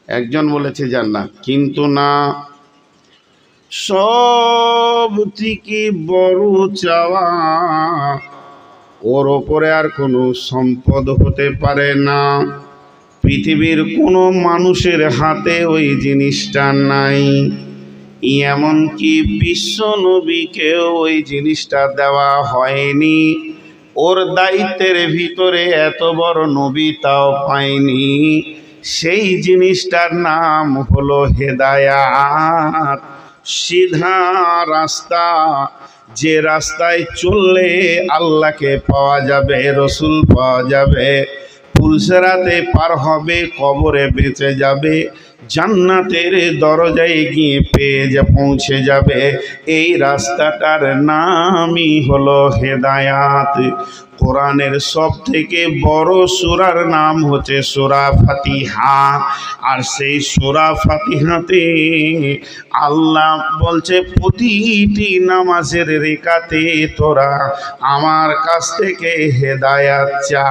একজন বলেছে জান্নাত, কিন্তু না, সব থেকে বড় চাওয়া ওর ওপরে আর কোনো সম্পদ হতে পারে না। পৃথিবীর কোনো মানুষের হাতে ওই জিনিসটা নাই, এমনকি বিশ্ব নবীকেও ওই জিনিসটা দেওয়া হয়নি। ওর দায়িত্বের ভিতরে এত বড় নবী তাও পায়নি। সেই জিনিসটার নাম হলো হেদায়াত, সিধা রাস্তা, যে রাস্তায় চললে আল্লাহকে পাওয়া যাবে, রসুল পাওয়া যাবে, পুলসেরাতে পার হবে, কবরে বেঁচে যাবে, জান্নাতের দরজায় গিয়ে পৌঁছে যাবে। এই রাস্তাটার নামই হলো হেদায়াত। কোরআনের সব থেকে বড় সূরার নাম হচ্ছে সূরা ফাতিহা। আর সেই সূরা ফাতিহাতে আল্লাহ বলছে, প্রতিটি নামাজের রেকাতে তোরা আমার কাছ থেকে হেদায়াত চা।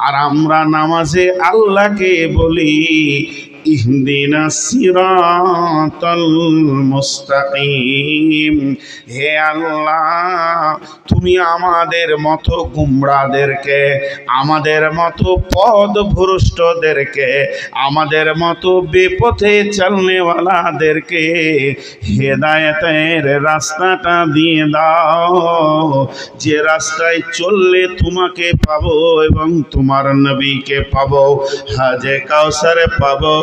আর আমরা নামাজে আল্লাহকে বলি, ইহদিনাস সিরাতাল মুস্তাকিম, হে আল্লাহ তুমি আমাদের মতো গুমরাদেরকে, আমাদের মতো পথভ্রষ্টদেরকে, আমাদের মতো বেপথে চলনেওয়ালাদেরকে হেদায়েতের রাস্তাটা দিয়ে দাও, যে রাস্তায় চললে তোমাকে পাবো এবং তোমার নবীকে পাবো, হাজে কাউসারে পাবো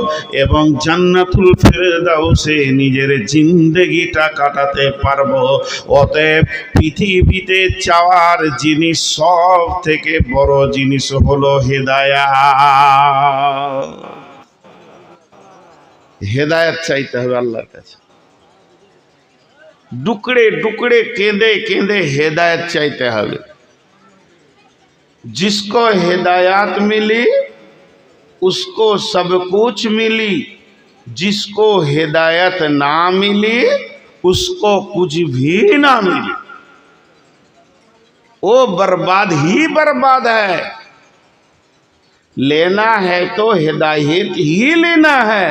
এবং জান্নাতুল ফেরদাউসে নিজের জিন্দেগিটা কাটাতে পারবো। অতএব পৃথিবীতে চাওয়ার জিনিস, সব থেকে বড় জিনিস হলো হেদায়াত। হেদায়াত চাইতে হবে আল্লাহর কাছে, ডুকরে ডুকরে কেঁদে কেঁদে হেদায়त চাইতে হবে। जिसको हिदायत मिली उसको सब कुछ मिली, जिसको हिदायत ना मिली उसको कुछ भी ना मिली। वो बर्बाद ही बर्बाद है। लेना है तो हिदायत ही लेना है।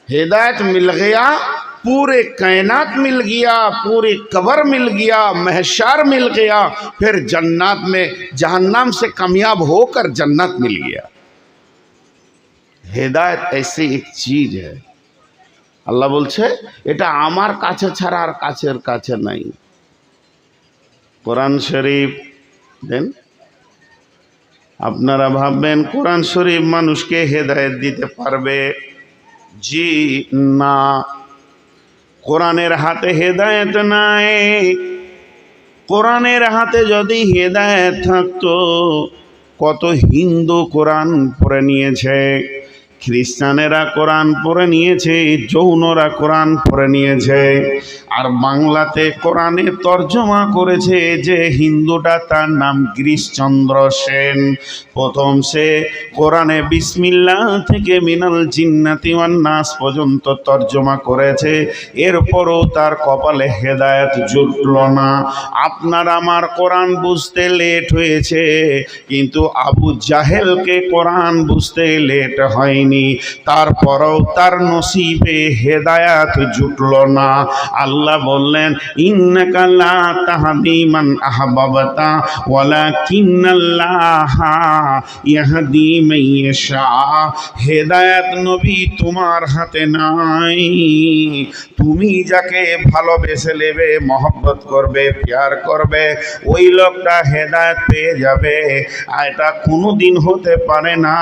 हिदायत मिल गया, पूरे कायनात मिल गया, पूरे कबर मिल गया, महशर मिल गया, फिर जन्नत में जहन्नम से कामयाब होकर जन्नत मिल गया। हिदायत ऐसी एक चीज है, আল্লাহ বলছে এটা আমার কাছে ছাড়া আর কাছের কাছে নাই। কোরআন শরীফ দেন, আপনারা ভাববেন কোরআন শরীফ মানুষকে হেদায়েত দিতে পারবে? জি না, কোরআনের হাতে হেদায়েত নাই। কোরআনের হাতে যদি হেদায়েত থাকতো, কত হিন্দু কোরআন পড়ে নিয়েছে, খ্রিস্টানেরা কোরআন পড়ে নিয়েছে, জৈনরা কোরআন পড়ে নিয়েছে, আর বাংলাতে কোরআনে তর্জমা করেছে যে হিন্দুটা, তার নাম গিরিশচন্দ্র সেন। প্রথম সে কোরআনে বিসমিল্লাহ থেকে মিনাল জিন্নাতি ওয়ান নাস পর্যন্ত তর্জমা করেছে, এরপরও তার কপালে হেদায়েত জুটল না। আপনার আমার কোরআন বুঝতে লেট হয়েছে, কিন্তু আবু জাহেলকে কোরআন বুঝতে লেট হয়নি, তারপরও তার নসিবে হেদায়াত জুটল না। আল্লাহ বললেন, ইন্নাকা লা তাহদি মান আহবাবতা ওয়ালাকিন্নাল্লাহা ইয়াহদি মান ইয়াশা। হেদায়াত নবী তোমার হাতে নাই। তুমি যাকে ভালোবেসে নেবে, মহব্বত করবে, প্যার করবে, ওই লোকটা হেদায়েত পেয়ে যাবে। আর এটা কোনোদিন হতে পারে না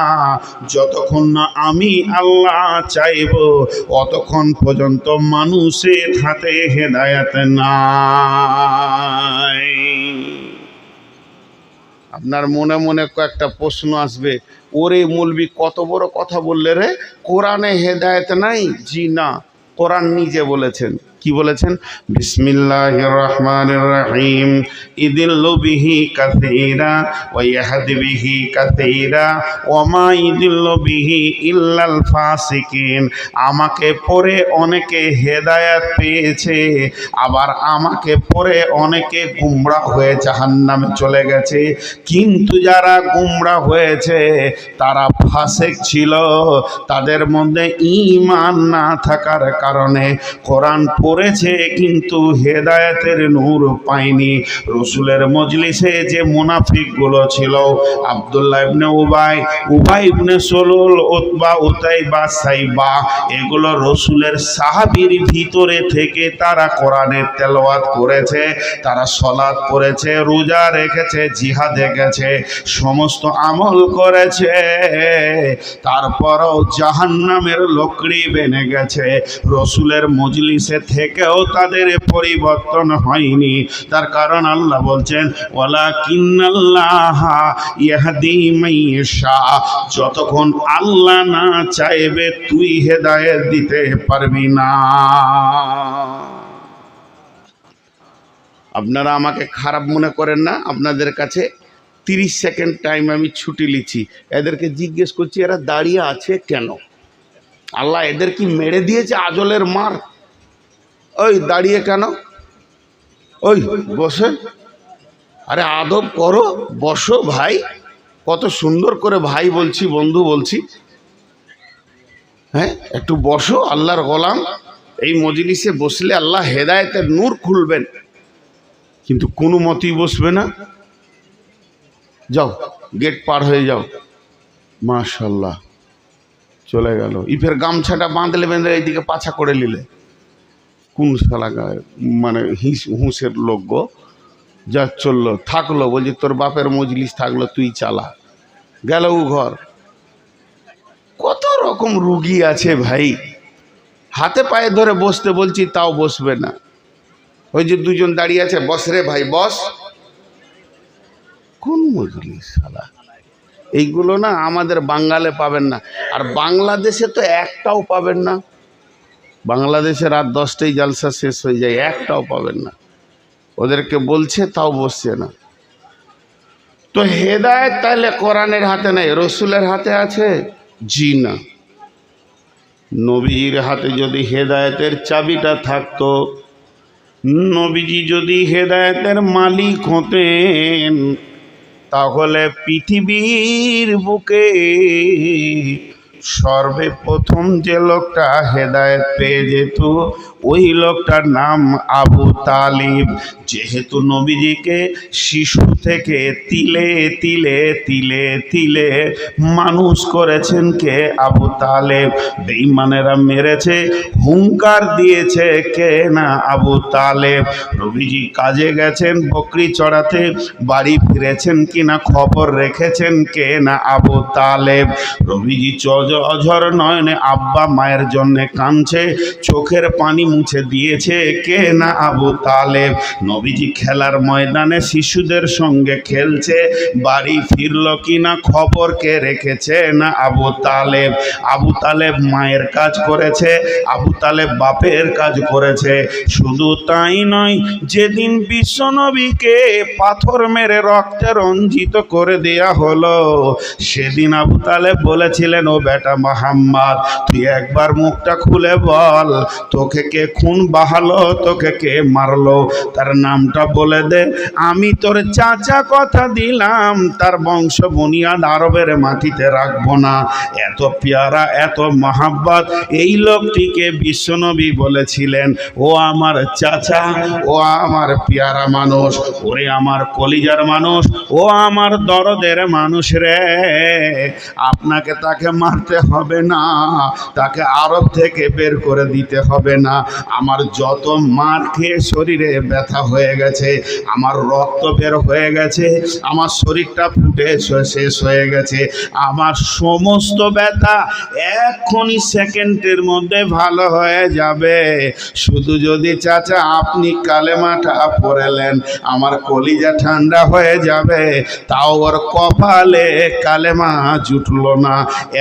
যতক্ষণ না আমি আল্লাহ চাইব, অতক্ষণ পর্যন্ত মানুষের হাতে হেদায়েত নাই। আপনার মনে মনে কয়েকটা প্রশ্ন আসবে, ওরে মৌলবি কত বড় কথা বললে রে, কোরআনে হেদায়েত নাই? জি না, কোরআন নিজে বলেছেন। কি বলেছেন? বিসমিল্লাহির রহমানির রহিম ইদিল্লু বিহি কাসীরা ওয়া ইয়াহদি বিহি কাসীরা ওয়া মা ইদিল্লু বিহি ইল্লাল ফাসিকিন। আমাকে পড়ে অনেকে হেদায়েত পেয়েছে, আবার আমাকে পড়ে অনেকে গুমরাহ হয়ে জাহান্নামে চলে গেছে। কিন্তু যারা গুমরাহ হয়েছে তারা ফাসিক ছিল, তাদের মধ্যে ঈমান না থাকার কারণে কোরআন পড়েছে কিন্তু হেদায়েতের নূর পায়নি। রসুলের মজলিসে যে মুনাফিকগুলো ছিল, আব্দুল্লাহ ইবনে উবাই, উবাই ইবনে সলুল, উতবা, উতাইবা, সাইবা, এগুলো রসুলের সাহাবীর ভিতরে থেকে তারা কোরআনের তেলাওয়াত করেছে, তারা সালাত পড়েছে, রোজা রেখেছে, জিহাদে গেছে, সমস্ত আমল করেছে, তারপরও জাহান্নামের লকড়ি বেনে গেছে। রসুলের মজলিসে থেকেও তাদের পরিবর্তন হয়নি। তার কারণ আল্লাহ বলছেন ওয়ালাকিন্নাল্লাহা ইয়াহদি মাইয়াশা, যতক্ষণ আল্লাহ না চাইবে তুই হেদায়েত দিতে পারবি না। আপনারা আমাকে খারাপ মনে করেন না, আপনাদের কাছে 30 সেকেন্ড টাইম আমি ছুটি লিছি। এদেরকে জিজ্ঞেস করছি এরা দাঁড়িয়ে আছে কেন? আল্লাহ এদের কি মেরে দিয়েছে আজলের মার? ওই দাঁড়িয়ে কেন? ওই বসে, আরে আদব করো, বসো ভাই। কত সুন্দর করে ভাই বলছি, বন্ধু বলছি, হ্যাঁ একটু বসো। আল্লাহর গোলাম, এই মজলিসে বসলে আল্লাহ হেদায়েতের নূর খুলবেন, কিন্তু কোনো মতেই বসবে না। যাও গেট পার হয়ে যাও। মাশাল্লাহ চলে গেল। ইফের গামছাটা বাঁধলে বেঁধে এইদিকে পাছা করে নিলে, কোন শালা মানে হুঁসের লোক গো। যা চললো, থাকলো, বলছি তোর বাপের মজলিস থাকলো, তুই চালা। গেল ঘর। কত রকম রুগী আছে ভাই, হাতে পায়ে ধরে বসতে বলছি তাও বসবে না। ওই যে দুজন দাঁড়িয়ে আছে, বস রে ভাই বস। কোন মজলিস শালা? এইগুলো না আমাদের বাঙালে পাবেন না, আর বাংলাদেশে তো একটাও পাবেন না। বাংলাদেশে রাত 10টায় জালসা শেষ হয়ে যায়, একটাও পাবেন না। ওদেরকে বলছে তাও বসছে না। তো হেদায়েত তাহলে কোরআনের হাতে নেই, রসুলের হাতে আছে? জি না। নবীর হাতে যদি হেদায়েতের চাবিটা থাকতো, নবীজি যদি হেদায়েতের মালিক হতেন, তাহলে পৃথিবীর বুকে সর্বপ্রথম যে লোকটা হেদায়েত পেয়ে যেত ওই লোকটার নাম আবু তালিব। যেহেতু নবীজিকে শিশু থেকে তিলে তিলে তিলে তিলে মানুষ করেছেন কে? আবু তালেব। বেঈমানেরা মেরেছে, হুঙ্কার দিয়েছে কে? না আবু তালেব। নবীজি কাজে গেছেন বকরি চড়াতে, বাড়ি ফিরেছেন কিনা খবর রেখেছেন কে? না আবু তালেব। নবীজি অঝর নয়নে আব্বা মায়ের জন্য কাঁদছে, চোখের পানি মুছে দিয়েছে কে? না আবু তালেব। নবীজি খেলার ময়দানে শিশুদের সঙ্গে খেলছে, বাড়ি ফিরল কিনা খবর কে রেখেছে? না আবু তালেব। আবু তালেব মায়ের কাজ করেছে, আবু তালেব বাপের কাজ করেছে। শুধু তাই নয়, যেদিন বিশ্বনবীকে পাথর মেরে রক্তে রঞ্জিত করে দেয়া হলো, সেদিন আবু তালেব বলেছিলেন ও বেটা মুহাম্মদ, তুই একবার মুখটা খুলে বল, তোকে কে খুন বাহালো, তোকে কে মারলো, তার নামটা বলে দে। আমি তোর চাচা কথা দিলাম তার বংশ বুনিয়াদ আরবের মাটিতে রাখবো না। এত পেয়ারা, এত মহাব্বত এই লোকটিকে বিশ্বনবী বলেছিলেন ও আমার চাচা, ও আমার পেয়ারা মানুষ, ওরে আমার কলিজার মানুষ, ও আমার দরদের মানুষ রে। আপনাকে তাকে মারতে হবে না, তাকে আরব থেকে বের করে দিতে হবে না। আমার যত মার খেয়ে শরীরে ব্যথা হয়ে গেছে, আমার রক্ত বের হয়ে গেছে, আমার শরীরটা ফুটে শেষ হয়ে গেছে, আমার সমস্ত ব্যথা এক্ষুনি সেকেন্ডের মধ্যে ভালো হয়ে যাবে। শুধু যদি চাচা আপনি কালেমাটা পড়লেন, আমার কলিজা ঠান্ডা হয়ে যাবে। তাও ওর কপালে কালেমা জুটলো না।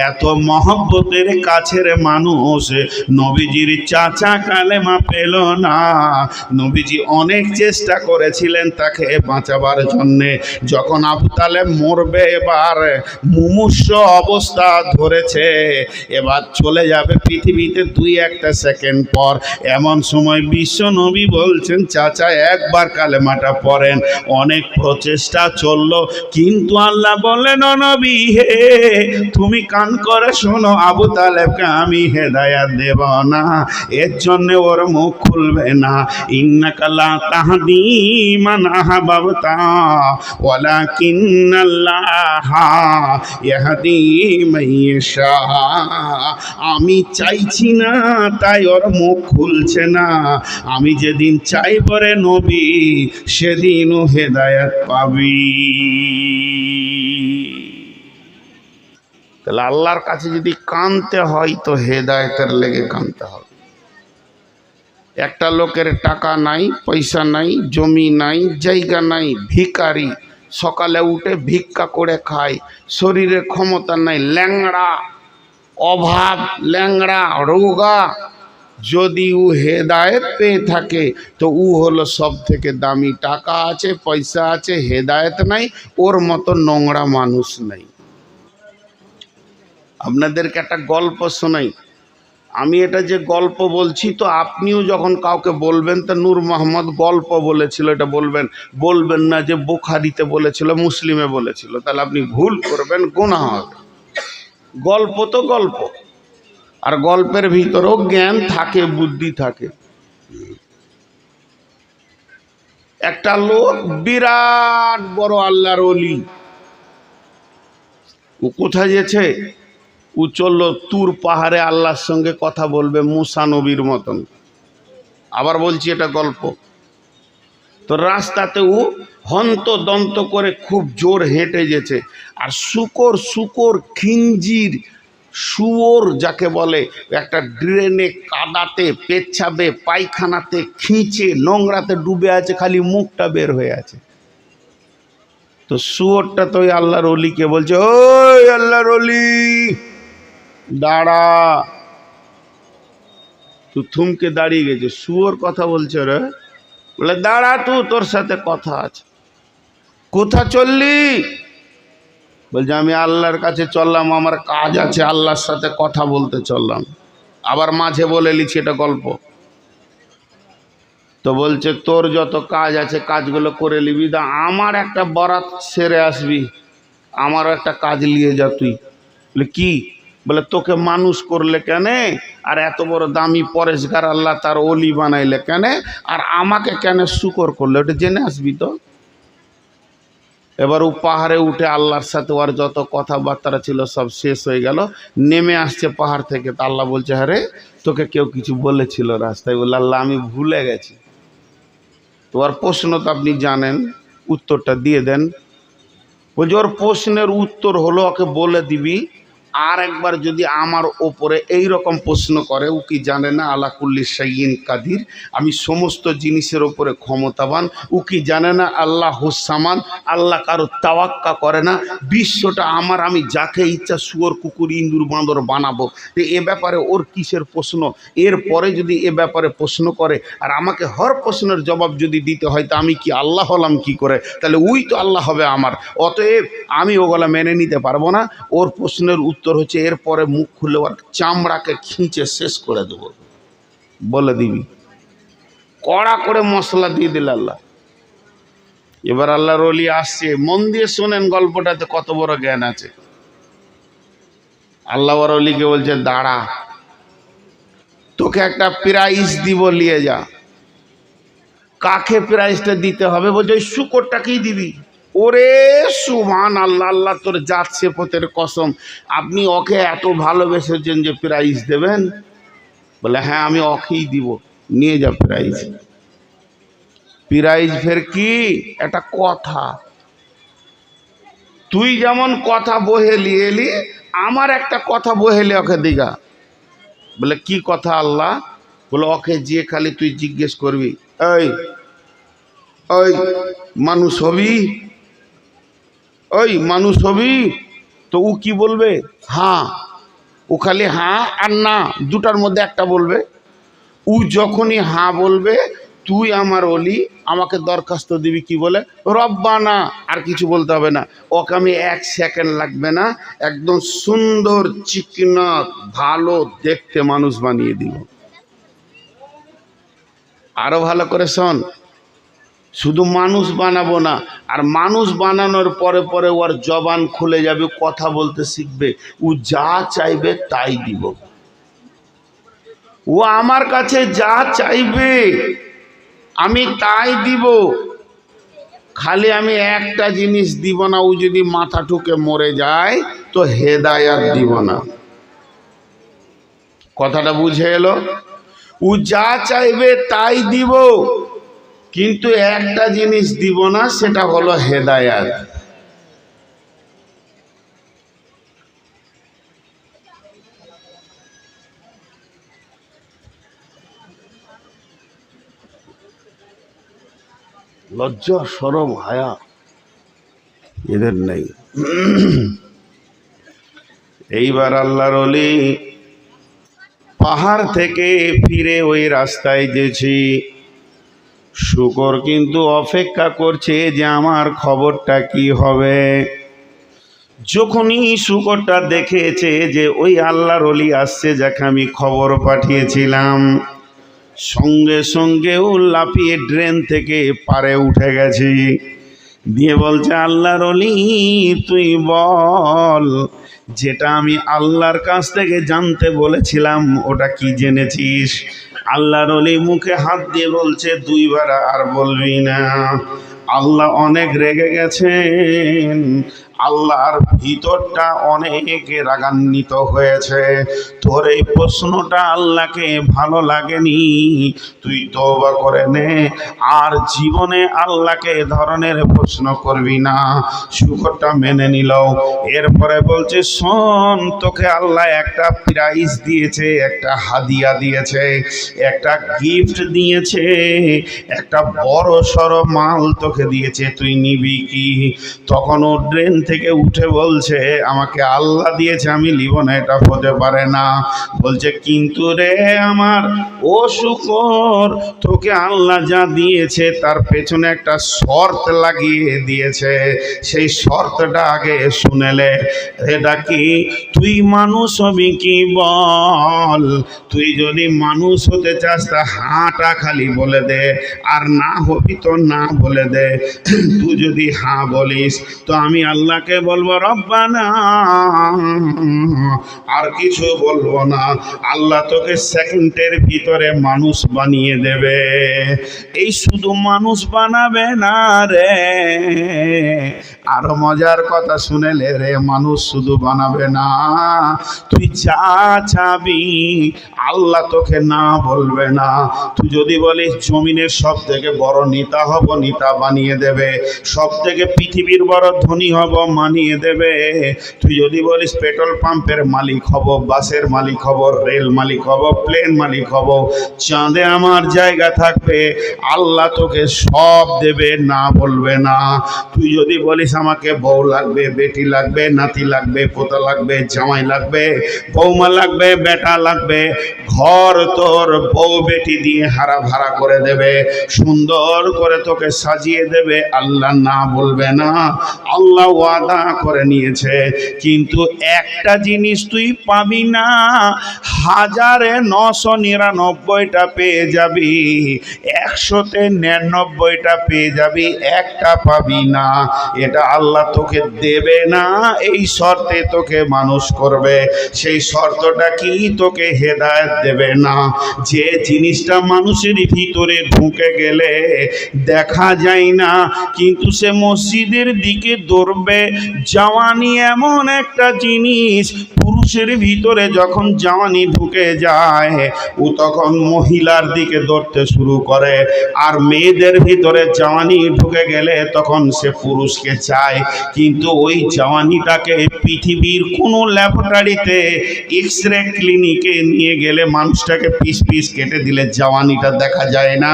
এত মহব্বতের কাছের মানুষ নবীজির চাচা কালেমা পেল না। নবীজি অনেক চেষ্টা করেছিলেন তাকে বাঁচাবার জন্যে। যখন আবু তালেব মরবে, এবার মুমূর্ষ অবস্থা ধরেছে, এবার চলে যাবে পৃথিবীতে 2-1 সেকেন্ড পর, এমন সময় বিশ্ব নবী বলছেন চাচা একবার কালেমাটা পড়েন। অনেক প্রচেষ্টা চললো, কিন্তু আল্লাহ বললেন ও নবী হে, তুমি কান করে শোনো, আবু তালেবকে আমি হেদায়াত দেব না, এর জন্য ওর মুখ খুলবে না। ইন্নাকা লা তাহদি মান আহবাবতা ওয়ালাকিন্নাল্লাহা ইয়াহদি মান ইয়াশা। আমি চাইছি না তাই ওর মুখ খুলছে না, আমি যেদিন চাইব রে নবী সেদিনও হেদায়াত পাবি। তাহলে আল্লাহর কাছে যদি কাঁদতে হয় তো হেদায়েতের লেগে কাঁদতে হবে। একটা লোকের টাকা নাই, পয়সা নাই, জমি নাই, জায়গা নাই, ভিখারি, সকালে উঠে ভিক্ষা করে খায়, শরীরে ক্ষমতা নাই, ল্যাংড়া, অভাব, ল্যাংড়া, রোগা, যদি ও হেদায়েত পেয়ে থাকে তো ও হলো সব থেকে দামি। টাকা আছে, পয়সা আছে, হেদায়েত নাই, ওর মতো নোংরা মানুষ নাই। আপনাদেরকে একটা গল্প শোনাই। আমি এটা যে গল্প বলছি তো আপনিও যখন কাউকে বলবেন তো নূর মোহাম্মদ গল্প বলেছিল এটা বলবেন, বলবেন না যে বুখারীতে বলেছিল, মুসলিমে বলেছিল, তাহলে আপনি ভুল করবেন, গুনাহ হবে। গল্প তো গল্প, আর গল্পের ভিতরেও জ্ঞান থাকে, বুদ্ধি থাকে। একটা লোক বিরাট বড় আল্লাহর ওলি, ও কোথায় গেছে? ও চললো তুর পাহাড়ে আল্লাহর সঙ্গে কথা বলবে মুসা নবীর মতন। আবার বলছি এটা গল্প। তো রাস্তাতে ও হন্তদন্ত করে খুব জোর হেঁটে গেছে, আর শুকর খিঞ্জির শুয়োর যাকে বলে, একটা ড্রেনে, কাদাতে, পেচ্ছাবে, পায়খানাতে, খিঁচে নোংরাতে ডুবে আছে, খালি মুখটা বের হয়ে আছে। তো শুয়োরটা তো ওই আল্লাহর ওলিকে বলছে, ওই আল্লাহর ওলি দাঁড়া। তো থমকে দাঁড়িয়ে গেছে। শুয়োর কথা বলছে রে, বলে দাঁড়া, তোর সাথে কথা আছে। কোথা চললি? বলছে আমি আল্লাহর কাছে চললাম, আমার কাজ আছে, আল্লাহর সাথে কথা বলতে চললাম। আবার মাঝে বলে লিছি এটা গল্প। তো বলছে তোর যত কাজ আছে কাজগুলো করে নিবি, দা আমার একটা বরাত সেরে আসবি, আমারও একটা কাজ নিয়ে যা তুই। বলে কি? বলে তোকে মানুষ করলে কেন, আর এত বড় দামি পরেশগার আল্লাহ তার ওলি বানাইলে কেন, আর আমাকে কেন শুকর করলে, ওটা জেনে আসবি তো। এবার ও পাহাড়ে উঠে আল্লাহর সাথে ওর যত কথাবার্তা ছিল সব শেষ হয়ে গেল, নেমে আসছে পাহাড় থেকে। তা আল্লাহ বলছে, হ্যাঁ রে, তোকে কেউ কিছু বলেছিল রাস্তায়? বলে আল্লাহ আমি ভুলে গেছি। তো ওর প্রশ্ন তো আপনি জানেন, উত্তরটা দিয়ে দেন। বলছে ওর প্রশ্নের উত্তর হলো ওকে বলে দিবি, আর একবার যদি আমার ওপরে এই রকম প্রশ্ন করে, ও কি জানে না আলা কুল্লি শাইইন কাদির, আমি সমস্ত জিনিসের ওপরে ক্ষমতাবান। ও কি জানে না আল্লাহ হুসামান, আল্লাহ কারো তাওয়াক্কা করে না, বিশ্বটা আমার, আমি যাকে ইচ্ছা শুয়োর, কুকুর, ইঁদুর, বাঁদর বানাবো। তো এ ব্যাপারে ওর কিসের প্রশ্ন? এরপরে যদি এ ব্যাপারে প্রশ্ন করে আর আমাকে হর প্রশ্নের জবাব যদি দিতে হয়, তা আমি কি আল্লাহ হলাম কি করে? তাহলে ওই তো আল্লাহ হবে আমার। অতএব আমি ওগুলা মেনে নিতে পারবো না। ওর প্রশ্নের উত্তর হচ্ছে এরপরে মুখ খুলে ওর চামড়াকে খিঁচে শেষ করে দেবো, বলে দিবি। কড়া করে মশলা দিয়ে দিল আল্লাহ। এবার আল্লাহর ওলি আসছে, মন দিয়ে শোনেন গল্পটাতে কত বড় জ্ঞান আছে। আল্লাহ ওর ওলিকে বলছে দাঁড়া, তোকে একটা প্রাইজ দিব, নিয়ে যা। কাকে প্রাইজটা দিতে হবে? বলছে ওই শুকরটাকেই দিবি। ওরে সুবহান আল্লাহ, আল্লাহ তোর জাত সেপতের কসম, আপনি ওকে এত ভালোবেসেছেন যে প্রাইজ দেবেন? বলে হ্যাঁ আমি ওকেই দিব, নিয়ে যা প্রাইজ। প্রাইজ ফের কি? একটা কথা। তুই যেমন কথা বহেলি এলি, আমার একটা কথা বহেলি ওকে দিগা। বলে কি কথা আল্লাহ? বলে ওকে যে খালি তুই জিজ্ঞেস করবি, এই ওই মানুষ হবি, ওই মানুষ হবি? তো ও কি বলবে? হ্যাঁ। ও খালি হ্যাঁ আর না দুটার মধ্যে একটা বলবে। ও যখনই হ্যাঁ বলবে তুই আমার অলি, আমাকে দরখাস্ত দিবি কি বলে, রব্বানা, আর কিছু বলতে হবে না। ওকে আমি 1 সেকেন্ড লাগবে না, একদম সুন্দর চিকনা ভালো দেখতে মানুষ বানিয়ে দিব। আরো ভালো করে শোন, শুধু মানুষ বানাবো না, আর মানুষ বানানোর পরে পরে ওর জবান খুলে যাবে, কথা বলতে শিখবে, ও যা চাইবে তাই দিব। ও আমার কাছে যা চাইবে আমি তাই দিব, খালি আমি একটা জিনিস দিব না, ও যদি মাথা ঠুকে মরে যায় তো হেদায়াত দিব না। কথাটা বুঝে এলো? ও যা চাইবে তাই দিব, কিন্তু একটা জিনিস দিব না, সেটা হলো হেদায়াত। লজ্জা শরম হায়া এদের নেই। এইবার আল্লাহর ওলি পাহাড় থেকে ফিরে ওই রাস্তায় গেছি। শুকর কিন্তু অপেক্ষা করছে যে আমার খবরটা কি হবে। যখনই শুকরটা দেখেছে যে ওই আল্লাহর ওলি আসছে, যাকে আমি খবর পাঠিয়েছিলাম, সঙ্গে সঙ্গে ও লাফিয়ে ড্রেন থেকে পারে উঠে গেছে, দিয়ে বলছে আল্লাহর ওলি তুই বল, যেটা আমি আল্লাহর কাছ থেকে জানতে বলেছিলাম ওটা কি জেনেছিস? আল্লাহর ওলি মুখে হাত দিয়ে বলছে 2 বার আর বলবি না। আল্লাহ অনেক রেগে গেছেন, আল্লাহর ভিতরটা অনেক রাগান্বিত হয়েছে। তোর এই প্রশ্নটা আল্লাহকে ভালো লাগেনি, তুই তওবা করে নে, আর জীবনে আল্লাহকে এ ধরনের প্রশ্ন করবি না। শুকরটা মেনে নিল। এরপরে বলছে শোন, তোকে আল্লাহ একটা প্রাইজ দিয়েছে, একটা হাদিয়া দিয়েছে, একটা গিফট দিয়েছে, একটা বড় সড় মাল তোকে দিয়েছে, তুই নিবি কি? তখন ও ড্রেন থেকে উঠে বলছে আমাকে আল্লাহ দিয়েছে, আমি নিব না, এটা হতে পারে না। বলছে কিন্তু রে আমার ও শুকর, তোকে আল্লাহ যা দিয়েছে তার পেছনে একটা শর্ত লাগিয়ে দিয়েছে, সেই শর্তটা আগে শুনেলে। এটা কি? তুই মানুষ হবি কি বল, তুই যদি মানুষ হতে চাস তা হাঁটা খালি বলে দে, আর না হবি তো না বলে দে। তুই যদি হ্যাঁ বলিস তো আমি আল্লাহকে বলবো রব্বানা, আর কিছু বলবো না। আল্লাহ তোকে সেকেন্ডের ভিতরে মানুষ বানিয়ে দেবে। এই শুধু মানুষ বানাবে না রে, আরো মজার কথা শুনেলে রে, মানুষ শুধু বানাবে না, তুই যা চাবি আল্লাহ তোকে না বলবে না। তুই যদি বলিস জমিনের সব থেকে বড় নেতা হব, নেতা বানিয়ে দেবে। সব থেকে পৃথিবীর বড় ধনী হব, মানিয়ে দেবে। তুই যদি বলিস পেট্রোল পাম্পের মালিক হব, বাসের মালিক হব, রেল মালিক হব, প্লেন মালিক হব, চাঁদে আমার জায়গা থাকবে, আল্লাহ তোকে সব দেবে, না বলবে না। তুই যদি বলিস আমাকে বউ লাগবে, বেটি লাগবে, নাতি লাগবে, পোতা লাগবে, জামাই লাগবে, বৌমা লাগবে, বেটা লাগবে, ঘর তোর বউ বেটি দিয়ে হারা ভাড়া করে দেবে, সুন্দর করে তোকে সাজিয়ে দেবে, আল্লাহ না বলবে না। আল্লাহ ওয়াদা করে নিয়েছে, কিন্তু একটা জিনিস তুই পাবি না, 1999টা পেয়ে যাবি, 100তে 99টা পেয়ে যাবি, একটা পাবি না। এটা আল্লাহ তোকে দেবে না, এই শর্তে তোকে মানুষ করবে। সেই শর্তটা কি? তোকে হেদায়েত দেবে না। যে জিনিসটা মানুষের ভিতরে ঢুকে গেলে দেখা যায় না, কিন্তু সে মসজিদের দিকে দৌড়বে। জওয়ানি এমন একটা জিনিস, পুরুষের ভিতরে যখন জওয়ানি ঢুকে যায় ও তখন মহিলার দিকে দৌড়তে শুরু করে, আর মেয়েদের ভিতরে জওয়ানি ঢুকে গেলে তখন সে পুরুষকে চায়। কিন্তু ওই জওয়ানিটাকে পৃথিবীর কোনো ল্যাবরেটরিতে এক্সরে ক্লিনিকে নিয়ে গেলে মানুষটাকে পিস পিস কেটে দিলে জওয়ানিটা দেখা যায় না।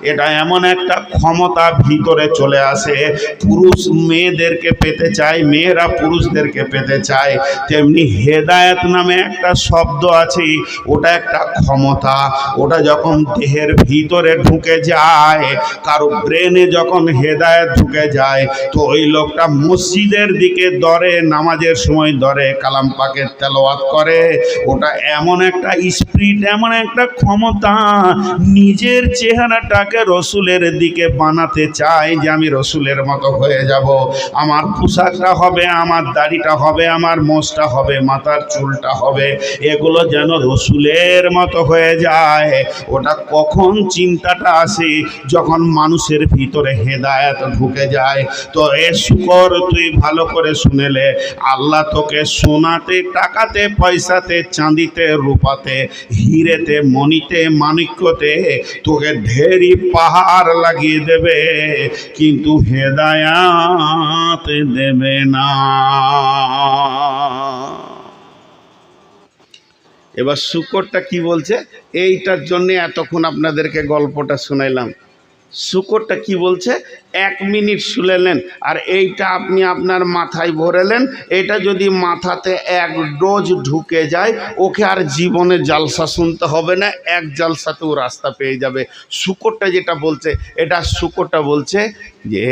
এটা এমন একটা ক্ষমতা ভিতরে চলে আসে, পুরুষ মেয়েদেরকে পেতে চায়, মেয়েরা পুরুষদেরকে পেতে চায়। তেমনি হেদায়েত হেদায়েত নামে একটা শব্দ আছে, ওটা একটা ক্ষমতা। ওটা যখন দেহের ভিতরে ঢুকে যায়, কারো ব্রেনে যখন হেদায়েত ঢুকে যায়, তো ওই লোকটা মসজিদের দিকে দরে, নামাজের সময় দরে কালাম পাকের তেলাওয়াত করে। ওটা এমন একটা স্পিরিট, এমন একটা ক্ষমতা, নিজের চেহারাটাকে রসুলের দিকে বানাতে চায় যে আমি রসুলের মতো হয়ে যাব। আমার পোশাকটা হবে, আমার দাড়িটা হবে, আমার মোছটা হবে, মাথার চুলটা হবে, এগুলো যেন রসুলের মতো হয়ে যায়। ওটা কখন চিন্তাটা আসে? যখন মানুষের ভিতরে হেদায়েত ঢুকে যায়। তো এ শুকর, তুই ভালো করে শুনেলে, আল্লাহ তোকে সোনাতে, টাকাতে, পয়সাতে, চাঁদিতে, রূপাতে, হিরেতে, মণিতে, মাণিক্যতে তোকে ঢেরি পাহাড় লাগিয়ে দেবে, কিন্তু হেদায়াত দেবে না। এবার শুকরটা কি বলছে, এইটার জন্য এতক্ষণ আপনাদেরকে গল্পটা শোনাইলাম। শুকরটা কি বলছে 1 মিনিট শুনেলেন, আর এইটা আপনি আপনার মাথায় ভরেলেন। এটা যদি মাথাতে 1 ডোজ ঢুকে যায়, ওকে আর জীবনে জালসা শুনতে হবে না, এক জালসাতেও রাস্তা পেয়ে যাবে। শুকরটা যেটা বলছে, এটা শুকরটা বলছে যে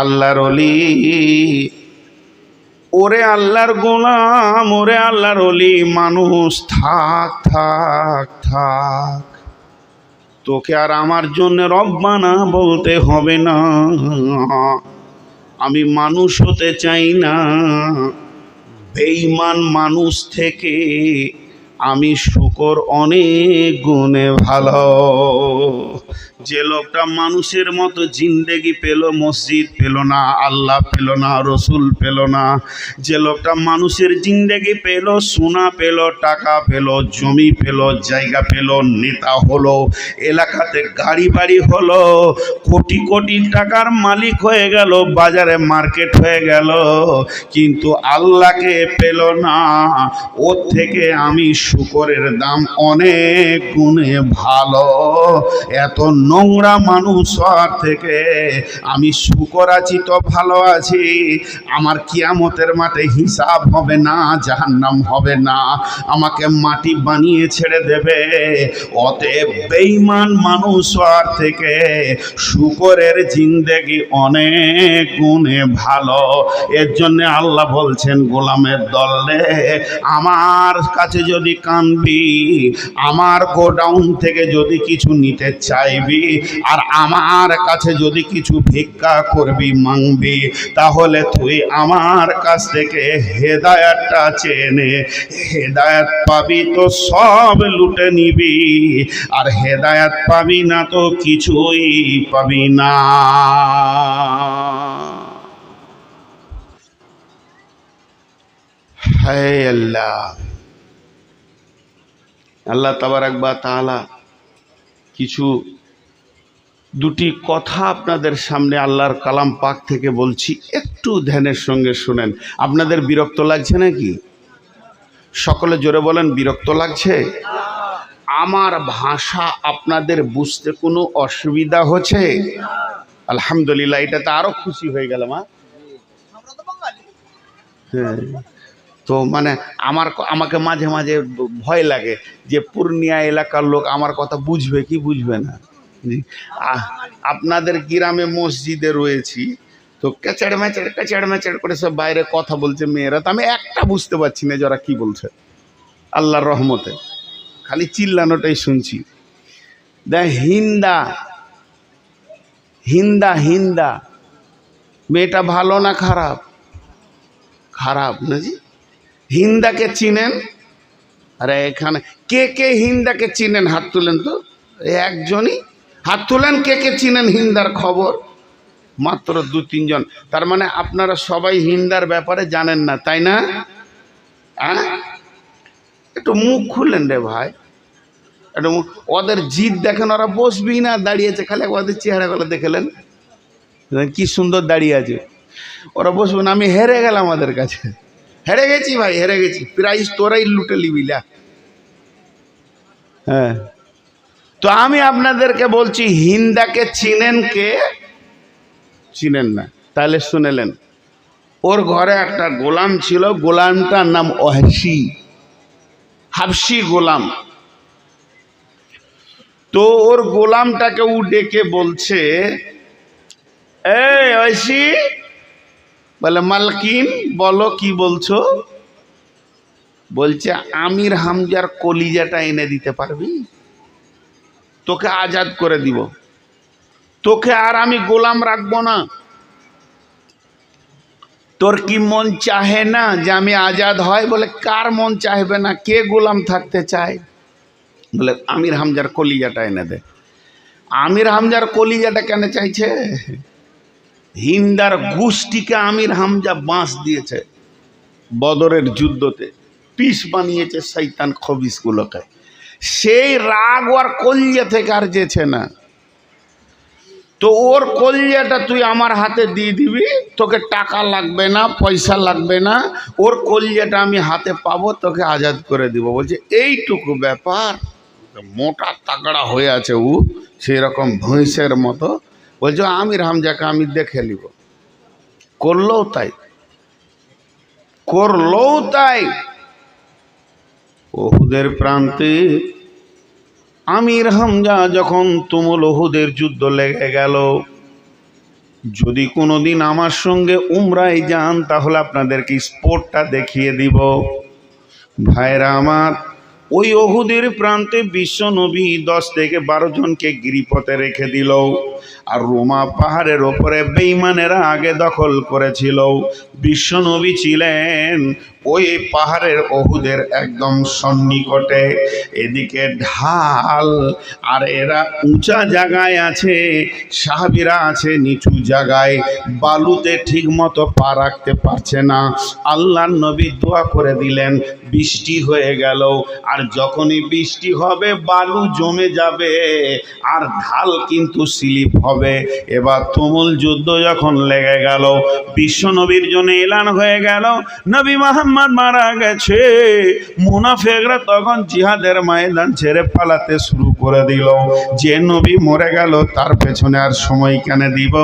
আল্লাহর ওলি, ওরে আল্লাহর গোলাম, ওরে আল্লাহর ওলি মানুষ, থাক থাক থাক, তোকে আর আমার জন্য রব্বানা বলতে হবে না। আমি মানুষ হতে চাই না, বেঈমান মানুষ থেকে আমি শুকর অনেক গুণে ভালো। যে লোকটা মানুষের মতো জিন্দেগি পেল, মসজিদ পেল না, আল্লাহ পেল না, রসুল পেল না, যে লোকটা মানুষের জিন্দেগি পেল, সোনা পেল, টাকা পেল, জমি পেল, জায়গা পেল, নেতা হলো, এলাকাতে গাড়ি বাড়ি হলো, কোটি কোটি টাকার মালিক হয়ে গেল, বাজারে মার্কেট হয়ে গেল, কিন্তু আল্লাহকে পেল না, ওর থেকে আমি শুকরের দাম অনেক গুণে ভালো। এত নোংরা মানুষ হওয়ার থেকে আমি শুকর আছি তো ভালো আছি। আমার কিয়ামতের মাঠে হিসাব হবে না, জাহান্নাম হবে না, আমাকে মাটি বানিয়ে ছেড়ে দেবে। অতএব বেঈমান মানুষ হওয়ার থেকে শুকরের জিন্দেগি অনেক গুণে ভালো। এর জন্য আল্লাহ বলছেন, গোলামের দল রে, আমার কাছে যদি কানবি, আমার গোডাউন থেকে যদি কিছু নিতে চাইবি, আর আমার কাছে যদি কিছু ভিক্ষা করবি, মাংবি, তাহলে তুই আমার কাছ থেকে হেদায়েতটা চেয়ে নে। হেদায়েত পাবি তো সব লুটে নিবি, আর হেদায়েত পাবি না তো কিছুই পাবি না। হায় আল্লাহ, আল্লাহ তাবারাক ওয়া তাআলা কিছু দুটি কথা আপনাদের সামনে আল্লাহর কালাম পাক থেকে বলছি, একটু ধ্যানের সঙ্গে শুনেন। আপনাদের বিরক্ত লাগছে নাকি? সকলে জোরে বলেন, বিরক্ত লাগছে? আমার ভাষা আপনাদের বুঝতে কোনো অসুবিধা হচ্ছে? আলহামদুলিল্লাহ, এটাতে আরো খুশি হয়ে গেলাম। হ্যাঁ, তো মানে আমাকে মাঝে মাঝে ভয় লাগে যে পূর্ণিয়া এলাকার লোক আমার কথা বুঝবে কি বুঝবে না। আপনাদের গ্রামে মসজিদে রয়েছি, তো ক্যাচাড় ম্যাচাড় করে সব বাইরে কথা বলছে মেয়েরা, তো আমি একটা বুঝতে পারছি না যারা কি বলছে। আল্লাহর রহমতে খালি চিল্লানোটাই শুনছি। দেখ, হিন্দা হিন্দা হিন্দা মেয়েটা ভালো না খারাপ? খারাপ না জি। হিন্দাকে চিনেন? আরে এখানে কে কে হিন্দাকে চিনেন? হাত তুলেন তো, একজনই হাত তুলেন। কে কে চিনেন হিন্দার খবর? মাত্র 2-3 জন। তার মানে আপনারা সবাই হিন্দার ব্যাপারে জানেন না, তাই না? একটু মুখ খুললেন রে ভাই, একটু ওদের জিদ দেখেন, ওরা বসবি না, দাঁড়িয়েছে, খালি ওদের চেহারাগুলো দেখলেন কি সুন্দর দাঁড়িয়ে আছে, ওরা বসবে না। আমি হেরে গেলাম ওদের কাছে, হেরে গেছি ভাই, হেরে গেছি। প্রাইজ তোরাই লুটে লিবিলা। হ্যাঁ, তো আমি আপনাদেরকে বলছি, হিন্দাকে চিনেন কে? চিনেন না? তাহলে শুনেলেন, ওর ঘরে একটা গোলাম ছিল, গোলামটার নাম ওয়াহশী। হাবশি গোলাম। তো ওর গোলামটাকে ও ডেকে বলছে, এই ঐশী, বলে মালকিন বলো কি বলছো। বলছে আমির হামজার কলিজাটা এনে দিতে পারবি, তোকে আজাদ করে দিব, তোকে আর আমি গোলাম রাখবো না। তোর কি মন চাহে না যে আমি আজাদ হয়? বলে কার মন চাইবে না, কে গোলাম থাকতে চায়? বলে আমির হামজার কলিজাটা এনে দে। আমির হামজার কলিজাটা কেন চাইছে? হিন্দার গোষ্ঠীকে আমির হামজা বাঁশ দিয়েছে বদরের যুদ্ধতে, পিস বানিয়েছে শয়তান খবিসগুলোকে। সেই রাগ ওর কলিজা থেকে আর যেছে না। তো ওর কলিজাটা তুই আমার হাতে দিয়ে দিবি, তোকে টাকা লাগবে না, পয়সা লাগবে না, ওর কলিজাটা আমি হাতে পাবো, তোকে আজাদ করে দিব। বলছে এইটুকু ব্যাপার? মোটা তাগড়া হয়ে আছে ও, সেই রকম ভৈঁসের মতো। বলছে আমির হামজাকে আমি দেখে নিব। করলোও তাই, করলোও তাই। ওহুদের প্রান্তে আমির হামজা যখন তুমুল ওহুদের যুদ্ধ লেগে গেল, যদি কোনোদিন আমার সঙ্গে উমরায় যান তাহলে আপনাদেরকে স্পোর্টটা দেখিয়ে দিব। ভাইরা আমার, ওই ওহুদের প্রান্তে বিশ্ব নবী 10 থেকে 12 জনকে গিরিপথে রেখে দিল। আর রোমা পাহাড়ের ওপরে বেঈমানেরা আগে দখল করেছিল। বিশ্ব নবী ছিলেন ওই পাহাড়ের ওহুদের একদম সন্নিকটে। এদিকে ঢাল, আর এরা উঁচা জায়গায় আছে, সাহাবীরা আছে নিচু জায়গায়, বালুতে ঠিক মতো পা রাখতে পারছে না। আল্লাহর নবী দোয়া করে দিলেন, বৃষ্টি হয়ে গেল। আর যখনই বৃষ্টি হবে বালু জমে যাবে আর ঢাল কিন্তু স্লিপ হবে। এবার তুমুল যুদ্ধ যখন লেগে গেল, বিশ্ব নবীর জন্য এলান হয়ে গেল নবী মুহাম্মদ মারা গেছে। মুনাফিকরা তখন জিহাদের ময়দান ছেড়ে পালাতে শুরু করে দিল। যে নবী মরে গেল তার পেছনে আর সময় কেন দিব?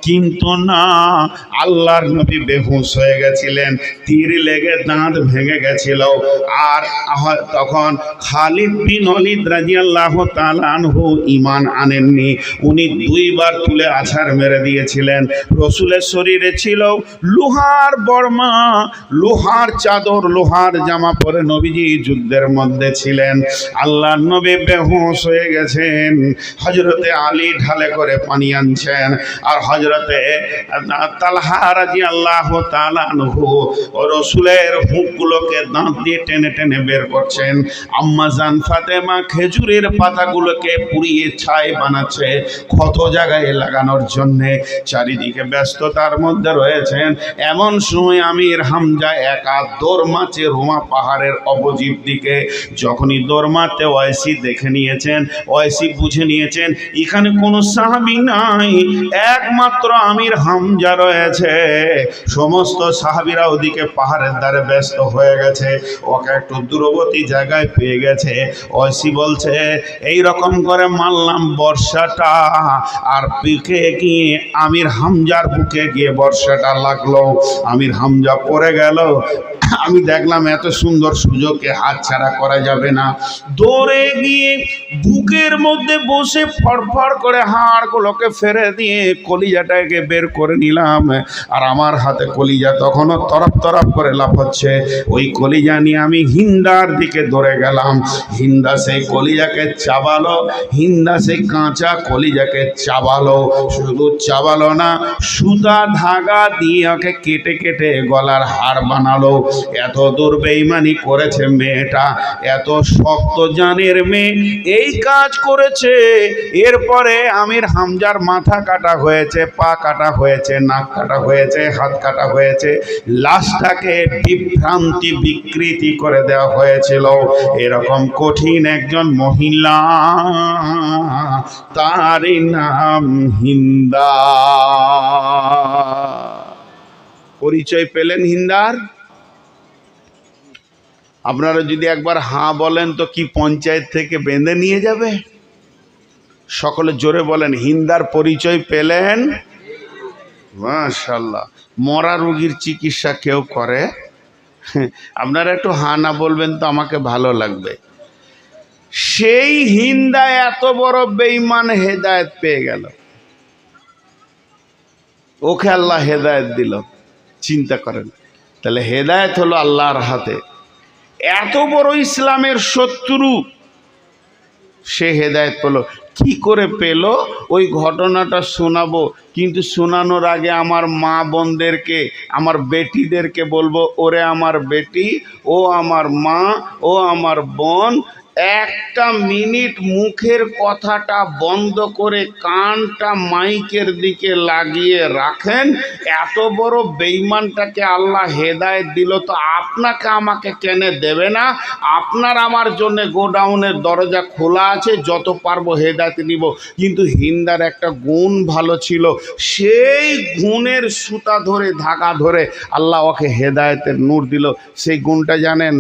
কিন্তু না, আল্লাহর নবী বেহুশ হয়ে গেছিলেন, তীর লেগে দাঁত ভেঙে গেছিল। আর তখন খালিদ বিন ওয়ালিদ রাদিয়াল্লাহু তাআলা আনহু ঈমান আনেননি। উনি 2 বার তুলে আছাড় মেরে দিয়েছিলেন। রসুলের শরীরে ছিল লোহার বর্মা, লোহার চাদর, লোহার জামা পরে নবীজি যুদ্ধের মধ্যে ছিলেন। আল্লাহর নবী বেহুশ হয়ে গেছেন। হযরতে আলী ঢালে করে পানি আনছেন, আর হযরতে তালহা রাদিয়াল্লাহু তাআলা আনহু রসুলের হুকগুলোকে দাঁত দিয়ে টেনে টেনে বের করছেন। আম্মা জান ফাতেমা খেজুরের পাতাগুলোকে পুড়িয়ে ছাই বানাচ্ছে ক্ষত জায়গায় লাগানোর জন্যে। চারিদিকে ব্যস্ততার মধ্যে রয়েছেন। এমন সময় আমির হামজা একা দৌড় মারছে রোমা পাহাড়ের অপোজিট দিকে। যখনই দৌড় মারতে ওয়াইসি দেখে নিয়েছেন, ওয়াইসি বুঝে নিয়েছেন এখানে কোনো সাহাবী নাই, একমাত্র আমির হামজা রয়েছে। সমস্ত সাহাবীরা ওদিকে পাহাড়ের ধারে ব্যস্ত হয়ে গেছে, ওকে একটু দূরবর্তী জায়গায় পেয়ে গেছে। ওয়াইসি বলছে এই রকম করে মারলাম বর্ষাটা, আর পিকে গিয়ে আমির হামজার বুকে গিয়ে বর্ষাটা লাগলো, আমির হামজা পড়ে গেল। আমি দেখলাম এত সুন্দর সুযোগকে হাতছাড়া করা যাবে না। দৌড়ে গিয়ে বুকের মধ্যে বসে ফড়ফড় করে হাড়গুলোকে ফেরে দিয়ে কলিজাটাকে বের করে নিলাম। আর আমার হাতে কলিজা তখনও তরফ তরফ করে লাফাচ্ছে। ওই কলিজা নিয়ে আমি হিন্দার দিকে দৌড়ে গেলাম। হিন্দা সেই কলিজাকে চাবালো, হিন্দা সেই কাঁচা কলিজাকে চাবালো। শুধু চাবালো না, সুতা ধাগা দিয়ে ওকে কেটে কেটে গলার হাড় বানালো। এত দূর বেঈমানি করেছে মেয়েটা, এত শক্ত জানের মেয়ে এই কাজ করেছে। এরপরে আমির হামজার মাথা কাটা হয়েছে, পা কাটা হয়েছে, নাক কাটা হয়েছে, হাত কাটা হয়েছে, লাশটাকে বিভ্রান্তি বিকৃতি করে দেওয়া হয়েছিল। এরকম কঠিন একজন মহিলা, তারই নাম হিন্দা। পরিচয় পেলেন হিন্দার? আপনারা যদি একবার হাঁ বলেন তো কি পঞ্চায়েত থেকে বেঁধে নিয়ে যাবে? সকলে জোরে বলেন, হিন্দার পরিচয় পেলেন? মাশাআল্লাহ। মরা রোগীর চিকিৎসা কেউ করে? আপনারা একটু হা না বলবেন তো আমাকে ভালো লাগবে। সেই হিন্দা এত বড় বেঈমান হেদায়েত পেয়ে গেল, ওকে আল্লাহ হেদায়েত দিল। চিন্তা করেন, তাহলে হেদায়েত হলো আল্লাহর হাতে। এত বড় ইসলামের শত্রু সে হেদায়েত পেল। কি করে পেল ওই ঘটনাটা শোনাবো, কিন্তু শোনানোর আগে আমার মা বোনদেরকে, আমার বেটিদেরকে বলবো, ওরে আমার বেটি, ও আমার মা, ও আমার বোন, একটা মিনিট মুখের কথাটা বন্ধ করে কানটা মাইকের দিকে লাগিয়ে রাখেন। এত বড় বেঈমানটাকে আল্লাহ হেদায়েত দিল, তো আপনাকে আমাকে কেন দেবে না? আপনার আমার জন্য গোডাউনের দরজা খোলা আছে, যত পারবো হেদায়েত নিব। কিন্তু হিন্দার একটা গুণ ভালো ছিল, সেই গুণের সুতা ধরে, ধাগা ধরে আল্লাহ ওকে হেদায়েতের নূর দিল। সেই গুণটা জানেন?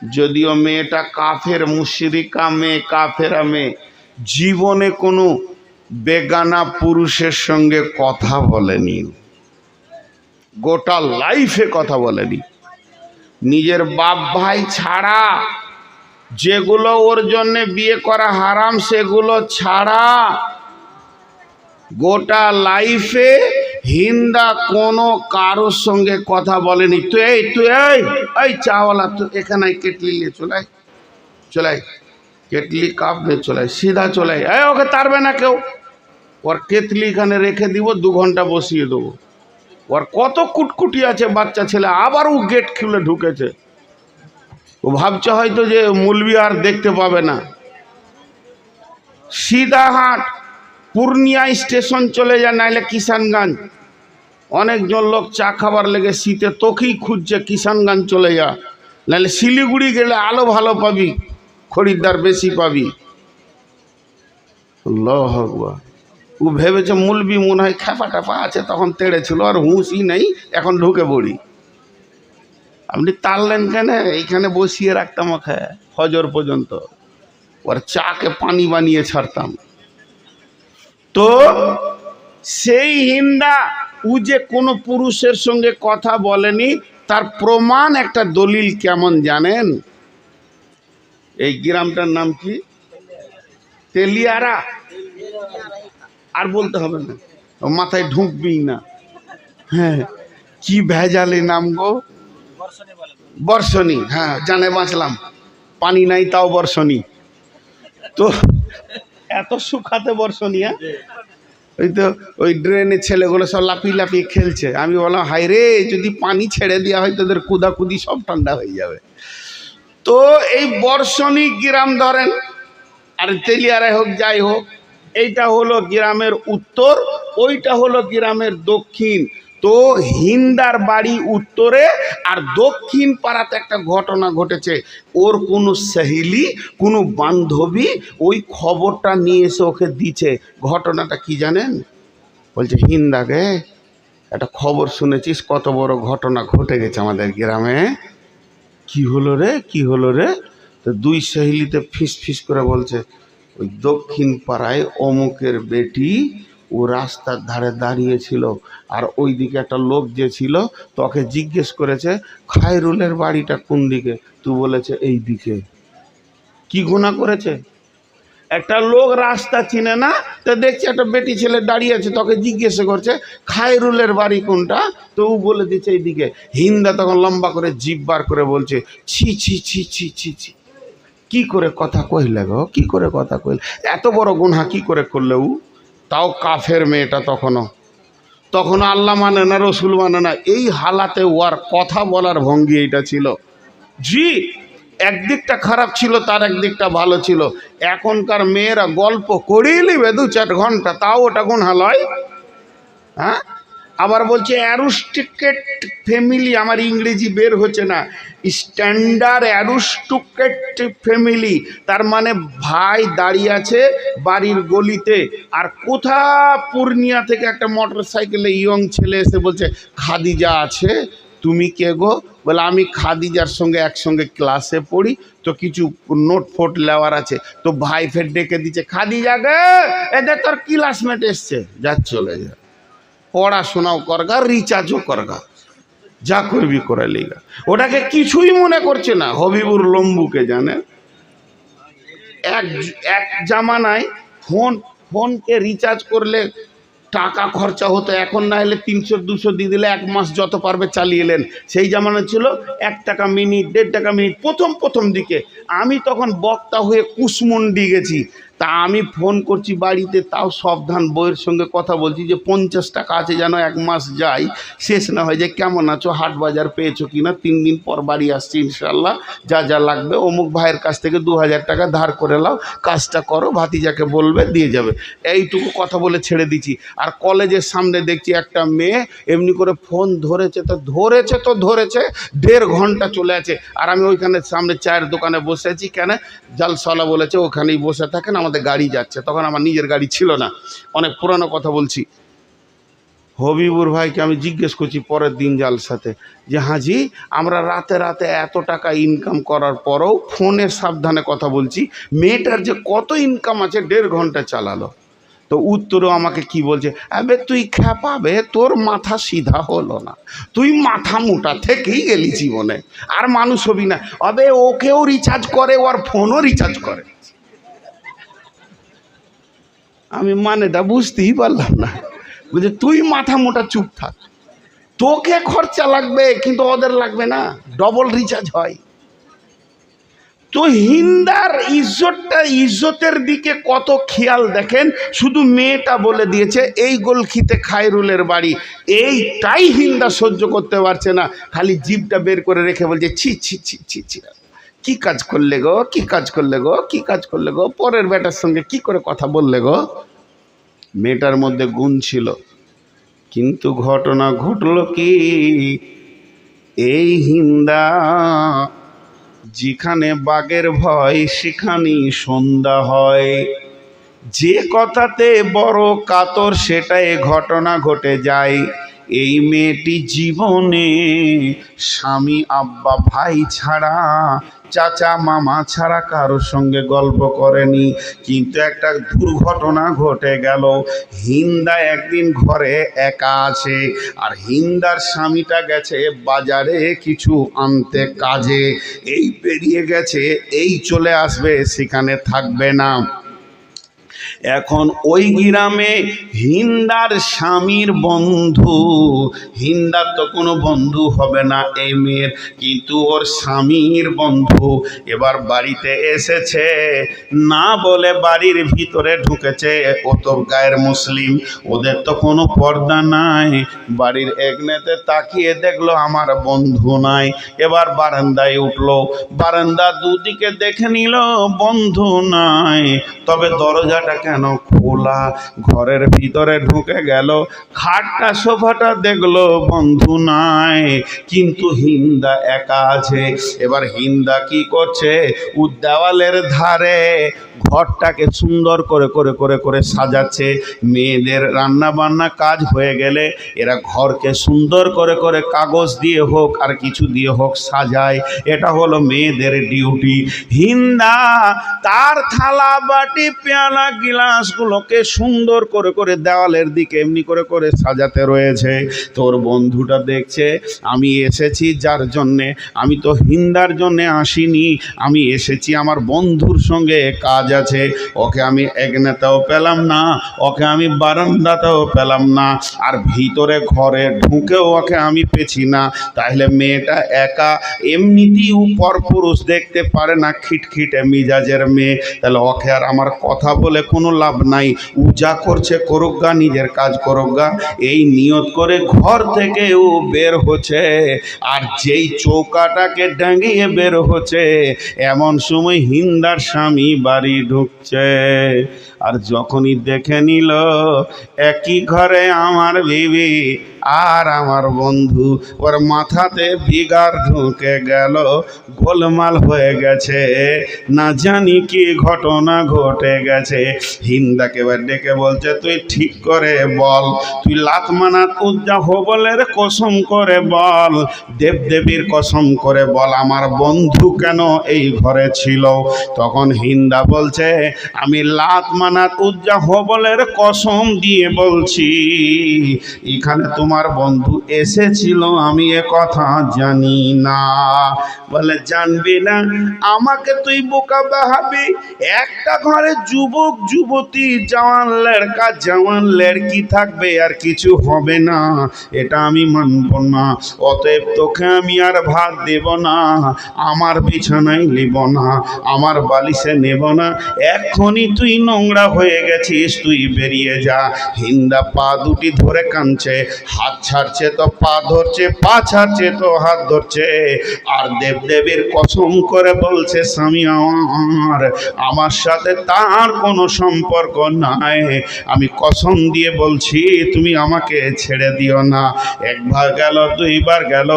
যদিও মেয়েটা কাফের, মুশরিকা মেয়ে, কাফেরা মেয়ে, জীবনে কোনো বেগানা পুরুষের সঙ্গে কথা বলেনি, গোটা লাইফে কথা বলেনি। নিজের বাপ ভাই ছাড়া, যেগুলো ওর জন্যে বিয়ে করা হারাম সেগুলো ছাড়া, গোটা লাইফে হিন্দা কোনো কারোর সঙ্গে কথা বলেনি। তুই চাওয়ালা, তুই এখানে কেটলি নিয়ে চলাই, কেটলি কাপ নিয়ে চলাই, সিধা চলাই, ওকে তারবে না কেউ। ওর কেতলি এখানে রেখে দিব, 2 ঘন্টা বসিয়ে দেবো। ওর কত কুটকুটি আছে বাচ্চা ছেলে, আবার ও গেট খুলে ঢুকেছে। ও ভাবছে হয়তো যে মুলবি আর দেখতে পাবে না। সিধা হাট, পূর্ণিয়া স্টেশন চলে যায়, নাইলে কিষানগঞ্জ। অনেকজন লোক চা খাবার লেগে শীতে তোকেই খুঁজছে, কিষানগঞ্জ চলে যা, নাহলে শিলিগুড়ি গেলে আলো ভালো পাবি, খরিদ্দার বেশি পাবি। আল্লাহু আকবার। ও ভেবেছে মুলবি মনে হয় খেপা টেপা আছে, তখন তেড়েছিল, আর হুঁশই নেই, এখন ঢুকে পড়ি। আপনি তাড়লেন কেন? এইখানে বসিয়ে রাখতাম ওকে ফজর পর্যন্ত, ওর চাকে পানি বানিয়ে ছাড়তাম। তো সেই হিন্দা ও যে কোনো পুরুষের সঙ্গে কথা বলেনি, তার প্রমাণ একটা দলিল কেমন জানেন? এই গ্রামটার নাম কি? তেলিয়ারা। আর বলতে হবে না, মাথায় ঢুকবি না। হ্যাঁ, কি ভেজালে নাম গো? বর্ষণী। হ্যাঁ, জানে বাঁচলাম, পানি নাই তাও বর্ষণী। তো এত সুখাতে বর্ষণী। হ্যাঁ, ওই তো ওই ড্রেনের ছেলেগুলো সব লাফিয়ে লাফিয়ে খেলছে। আমি বললাম, হাই রে, যদি পানি ছেড়ে দেওয়া হয় তোদের কুদাকুদি সব ঠান্ডা হয়ে যাবে। তো এই বর্ষণী গ্রাম ধরেন, আর তেলিয়ারাই হোক, যাই হোক, এইটা হলো গ্রামের উত্তর, ওইটা হলো গ্রামের দক্ষিণ। তো হিন্দার বাড়ি উত্তরে, আর দক্ষিণ পাড়াতে একটা ঘটনা ঘটেছে। ওর কোনো সহেলি, কোনো বান্ধবী ওই খবরটা নিয়ে এসে ওকে দিচ্ছে। ঘটনাটা কি জানেন? বলছে, হিন্দাকে একটা খবর শুনেছিস, কত বড় ঘটনা ঘটে গেছে আমাদের গ্রামে। কি হলো রে, কি হলো রে? তো 2 সহেলিতে ফিস ফিস করে বলছে, ওই দক্ষিণ পাড়ায় অমুকের বেটি ও রাস্তার ধারে দাঁড়িয়েছিল, আর ওইদিকে একটা লোক যে ছিল তোকে জিজ্ঞেস করেছে খায়রুলের বাড়িটা কোন দিকে, তুই বলেছে এই দিকে। কি গুনাহ করেছে? একটা লোক রাস্তা চিনে না, তো দেখছে একটা বেটি ছেলে দাঁড়িয়ে আছে, তোকে জিজ্ঞেস করছে খায়রুলের বাড়ি কোনটা, তো ও বলে দিচ্ছে এইদিকে। হিন্দা তখন লম্বা করে জিভ বার করে বলছে, ছি ছি ছি ছি ছি ছি, কি করে কথা কইলে গো, কি করে কথা কইলে, এত বড় গুনাহ কি করে করলে ও? তাও কাফের মেয়েটা, তখনও আল্লাহ মানে না, রসুল মানে না। এই হালাতে ওর কথা বলার ভঙ্গি এইটা ছিল। জি, একদিকটা খারাপ ছিল, তার একদিকটা ভালো ছিল। এখনকার মেয়েরা গল্প করেই নেবে 2-4 ঘন্টা, তাও ওটা গুনাহ লয়। হ্যাঁ, আবার বলছে অ্যারিস্টোক্রেট ফ্যামিলি, আমার ইংরেজি বের হচ্ছে না, স্ট্যান্ডার্ড অ্যারিস্টোক্রেট ফ্যামিলি, তার মানে ভাই দাঁড়িয়ে আছে বাড়ির গলিতে, আর কোথা পূর্ণিয়া থেকে একটা মোটর সাইকেলে ইয়ং ছেলে এসে বলছে, খাদিজা আছে, তুমি কে গো? বলে, আমি খাদিজার সঙ্গে একসঙ্গে ক্লাসে পড়ি, তো কিছু নোট ফোট নেওয়ার আছে। তো ভাই ফের ডেকে দিচ্ছে, খাদিজা গে, এদের তোর ক্লাসমেট এসছে, যা চলে যা, পড়াশোনাও করগা, রিচার্জও করগা। যা করবি করে লিগা, ওটাকে কিছুই মনে করছে না। হবিবুর লম্বুকে জানেন, এক এক জামানায় ফোনকে রিচার্জ করলে টাকা খরচা হতো, এখন না হলে 300-200 দিয়ে দিলে 1 মাস যত পারবে চালিয়ে এলেন। সেই জামানা ছিল 1 টাকা মিনিট, 1.5 টাকা মিনিট প্রথম দিকে। আমি তখন বক্তা হয়ে কুসমন্ডি গেছি, তা আমি ফোন করছি বাড়িতে, তাও সাবধান বইয়ের সঙ্গে কথা বলছি যে 50 টাকা আছে যেন 1 মাস যায়, শেষ না হয় যে কেমন আছো, হাট বাজার পেয়েছো কিনা, 3 দিন পর বাড়ি আসছি ইনশাল্লাহ, যা যা লাগবে অমুক ভাইয়ের কাছ থেকে 2000 টাকা ধার করে নাও, কাজটা করো, ভাতিজাকে বলবে দিয়ে যাবে, এইটুকু কথা বলে ছেড়ে দিচ্ছি। আর কলেজের সামনে দেখছি একটা মেয়ে এমনি করে ফোন ধরেছে 1.5 ঘন্টা চলে আছে, আর আমি ওইখানে সামনে চায়ের দোকানে বসে আছি। কেন? জালসালা বলেছে ওখানেই বসে থাকেন, আমাদের গাড়ি যাচ্ছে। তখন আমার নিজের গাড়ি ছিল না, অনেক পুরানো কথা বলছি। হবিবুর ভাইকে আমি জিজ্ঞেস করছি পরের দিন জালসাতে যে হাজি, আমরা রাতে রাতে এত টাকা ইনকাম করার পরেও ফোনে সাবধানে কথা বলছি, মেয়েটার যে কত ইনকাম আছে 1.5 ঘন্টা চালালো। তো উত্তরও আমাকে কি বলছে, আবে তুই খেপাবে, তোর মাথা সিধা হলো না, তুই মাথা মোটা থেকেই গেলি জীবনে, আর মানুষ হবি না। আবে ওকেও রিচার্জ করে, ওর ফোনও রিচার্জ করে। আমি মানেটা বুঝতেই পারলাম না। বুঝলি, তুই মাথা মোটা চুপ থাক, তোকে খরচা লাগবে কিন্তু ওদের লাগবে না, ডবল রিচার্জ হয়। তো হিন্দার ইজ্জতের দিকে কত খেয়াল দেখেন। শুধু মেয়েটা বলে দিয়েছে এই গোলখিতে খায়রুলের বাড়ি, এইটাই হিন্দা সহ্য করতে পারছে না, খালি জিভটা বের করে রেখে বলছে ছি ছি ছি ছি ছি, কি কাজ করলে গো, কি কাজ করলে গো, কি কাজ করলে গো, পরের বেটার সঙ্গে কি করে কথা বললে গো। মেয়েটার মধ্যে গুণ ছিল, কিন্তু ঘটনা ঘটল কি, এই হিন্দা যেখানে বাঘের ভয় সেখানেই সন্ধ্যা হয়। যে কথাতে বড় কাতর সেটাই ঘটনা ঘটে যায়। এই মেয়েটি জীবনে স্বামী আব্বা ভাই ছাড়া, চাচা মামা ছাড়া কারোর সঙ্গে গল্প করেনি। কিন্তু একটা দুর্ঘটনা ঘটে গেল। হিন্দা একদিন ঘরে একা আছে, আর হিন্দার স্বামীটা গেছে বাজারে কিছু আনতে কাজে, এই বেরিয়ে গেছে, এই চলে আসবে, সেখানে থাকবে না। এখন ওই গ্রামে হিন্দার স্বামীর বন্ধু, হিন্দার তো কোনো বন্ধু হবে না এই মেয়ের, কিন্তু ওর স্বামীর বন্ধু এবার বাড়িতে এসেছে, না বলে বাড়ির ভিতরে ঢুকেছে। ও তো গায়ের মুসলিম, ওদের তো কোনো পর্দা নাই। বাড়ির একনেতে তাকিয়ে দেখলো আমার বন্ধু নাই, এবার বারান্দায় উঠলো, বারান্দা দুদিকে দেখে নিল বন্ধু নাই, তবে দরজাটা কেন খোলা, ঘরের ভিতরে ঢুকে গেল, খাটটা সোফাটা দেখলো বন্ধু নাই, কিন্তু হিন্দা একা আছে। এবার হিন্দা কি করছে, দেওয়ালের ধারে ঘরটাকে সুন্দর করে করে করে করে সাজাচ্ছে। মেয়েদের রান্না বান্না কাজ হয়ে গেলে এরা ঘরকে সুন্দর করে করে কাগজ দিয়ে হোক আর কিছু দিয়ে হোক সাজায়, এটা হলো মেয়েদের ডিউটি। হিন্দা তার থালা বাটি পেয়ালা গিলাসগুলোকে সুন্দর করে করে দেওয়ালের দিকে এমনি করে করে সাজাতে রয়েছে। তোর বন্ধুটা দেখছে আমি এসেছি যার জন্যে, আমি তো হিন্দার জন্যে আসিনি, আমি এসেছি আমার বন্ধুর সঙ্গে কাজ আছে। ওকে আমি একনেতেও পেলাম না, ওকে আমি বারান্দাতেও পেলাম না, আর ভিতরে ঘরে ঢুকেও ওকে আমি পেছি না। তাহলে মেয়েটা একা, এমনিতেই পরপুরুষ দেখতে পারে না, খিটখিটে মিজাজের মেয়ে, তাহলে ওকে আর আমার কথা বলে কোনো লাভ নাই। ও যা করছে করুক গা, নিজের কাজ করুক গা, এই নিয়ত করে ঘর থেকে ও বের হচ্ছে। আর যেই চৌকাটাকে ডাঙিয়ে বের হচ্ছে, এমন সময় হিন্দার স্বামী বাড়ি ঢুকছে। আর যখনই দেখে নিল একই ঘরে আমার বিবি আর আমার বন্ধু, ওর মাথাতে বিগার ঢুকে গেল, গোলমাল হয়ে গেছে, না জানি কি ঘটনা ঘটে গেছে। হিন্দাকে এবার ডেকে বলছে তুই ঠিক করে বল, তুই লাত মানাত উজ্জা হবলের কসম করে বল, দেবদেবীর কসম করে বল আমার বন্ধু কেন এই ঘরে ছিল। তখন হিন্দা বলছে আমি লাত মানাত মানাত উজ্জা হবলের কসম দিয়ে বলছি, এখানে তোমার বন্ধু এসেছিল আমি এ কথা জানি না। বলে জানবি না? আমাকে তুই বোকা বাহাবি? একটা ঘরে যুবক যুবতী, জওয়ান লড়কা জওয়ান লড়কি থাকবে, আর কিছু হবে না, এটা আমি মানব না। অতএব তোকে আমি আর ভাত দেব না, আমার বিছানায় নেব না, আমার বালিশে নেব না। এখনই তুই নোংরা হয়ে গেছিস, তুই বেরিয়ে যা। হিন্দা পা দুটি ধরে কাঁদছে, হাত ছাড়ছে তো পা ধরছে, পা ছাড়ছে তো হাত ধরছে, আর দেবদেবীর কসম করে বলছে স্বামী আমার সাথে তার কোনো সম্পর্ক নাই, আমি কসম দিয়ে বলছি তুমি আমাকে ছেড়ে দিও না। একবার গেল, দুইবার গেল,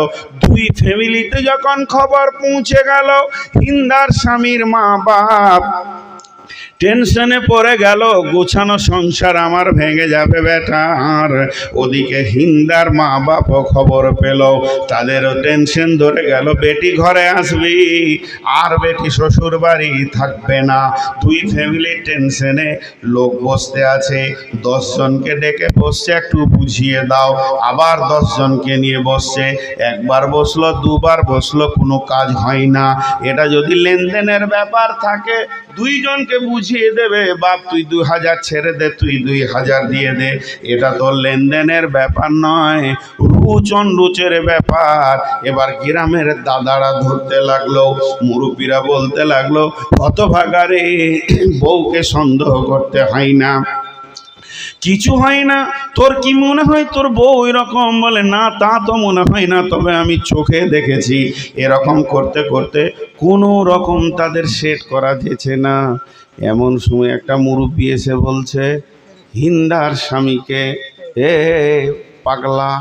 দুই ফ্যামিলিতে যখন খবর পৌঁছে গেল, হিন্দার স্বামীর মা বাপ টেনশনে পড়ে গেল, গোছানো সংসার আমার ভেঙে যাবে বেটার। ওদিকে হিন্দার মা বাপও খবর পেল, তাদেরও টেনশন ধরে গেল, বেটি ঘরে আসবি আর বেটি শ্বশুর বাড়ি থাকবে না। দুই ফ্যামিলি টেনশনে, লোক বসতে আছে, 10 জনকে ডেকে বসছে একটু বুঝিয়ে দাও, আবার 10 জনকে নিয়ে বসছে, একবার বসলো দুবার বসলো, কোনো কাজ হয় না। এটা যদি লেনদেনের ব্যাপার থাকে, 2 জনকে বুঝিয়ে দেবে, বাপ তুই 2000 ছেড়ে দে, তুই 2000 দিয়ে দে, এটা তো লেনদেনের ব্যাপার নয়, রুচের ব্যাপার। এবার গ্রামের দাদারা ধরতে লাগলো, মুরব্বীরা বলতে লাগলো, হতভাগারে বউকে সন্দেহ করতে হয় না, কিছু হয় না। তোর কি মনে হয় তোর বউ এরকম? বলে না, তা তো মনে হয় না, তবে আমি চোখে দেখেছি। এরকম করতে করতে কোনো রকম তাদের সেট করা যেছে না। এমন সময় একটা মুরব্বী এসে বলছে হিন্দার স্বামীকে, এ পাগলা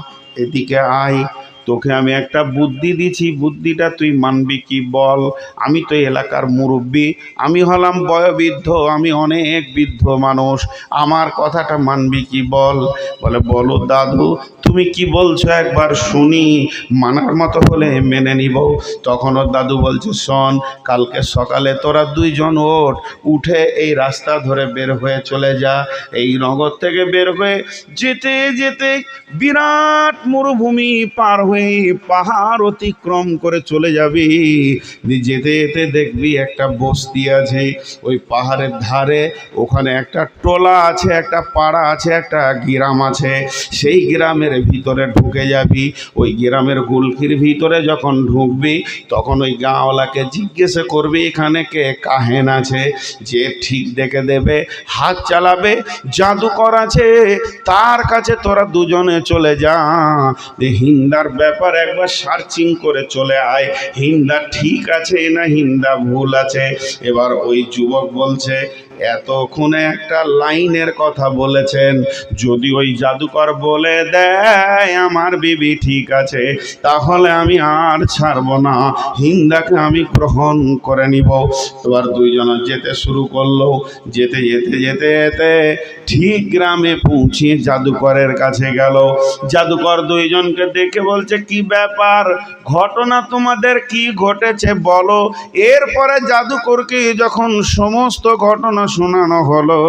এদিকে আয়, তোকে আমি একটা বুদ্ধি দিছি, বুদ্ধিটা তুই মানবি কি বল? আমি তো এলাকার মুরব্বী, আমি হলাম বয়োবৃদ্ধ, আমি অনেক বৃদ্ধ মানুষ, আমার কথাটা মানবি কি বল? বলে বলো দাদু, তুমি কি বলছো একবার শুনি, মানার মতো হলে মেনে নিব। তখন ওর দাদু বলছে, শোন, কালকে সকালে তোরা 2 জন উঠে এই রাস্তা ধরে বের হয়ে চলে যা। এই নগর থেকে বের হয়ে যেতে যেতে বিরাট মরুভূমি পার হয়ে পাহাড় অতিক্রম করে চলে যাবি, যেতে যেতে দেখবি একটা বস্তি আছে, ওই পাহাড়ের ধারে ওখানে একটা টোলা আছে, একটা পাড়া আছে, একটা গ্রাম আছে। সেই গ্রামের ভিতরে ঢুকে যাবি, ওই গ্রামের গুলকির ভিতরে যখন ঢুকবি তখন ওই গাঁওয়ালাকে জিজ্ঞাসা করবি এখানে কে কাহেন আছে, যে ঠিক দেখে দেবে, হাত চালাবে, জাদুকর আছে, তার কাছে তোরা 2 জনে চলে যা। হিন্দার ব্যাপার একবার সার্চিং করে চলে আয়, হিন্দা ঠিক আছে না হিন্দা ভুল আছে। এবার ওই যুবক বলছে, এতক্ষণে একটা লাইনের কথা বলেছেন, যদি ওই জাদুকর বলে দেয় আমার বিবি ঠিক আছে, তাহলে আমি আর ছাড়বো না, হিন্দাকে আমি গ্রহণ করে নিব। এবার 2 জন যেতে শুরু করলো, যেতে যেতে যেতে যেতে ঠিক গ্রামে পৌঁছে জাদুকরের কাছে গেল। জাদুকর 2 জনকে দেখে বলছে, কি ব্যাপার, ঘটনা তোমাদের কি ঘটেছে বলো। এরপরে জাদুকরকে যখন সমস্ত ঘটনা শোনানো হলো,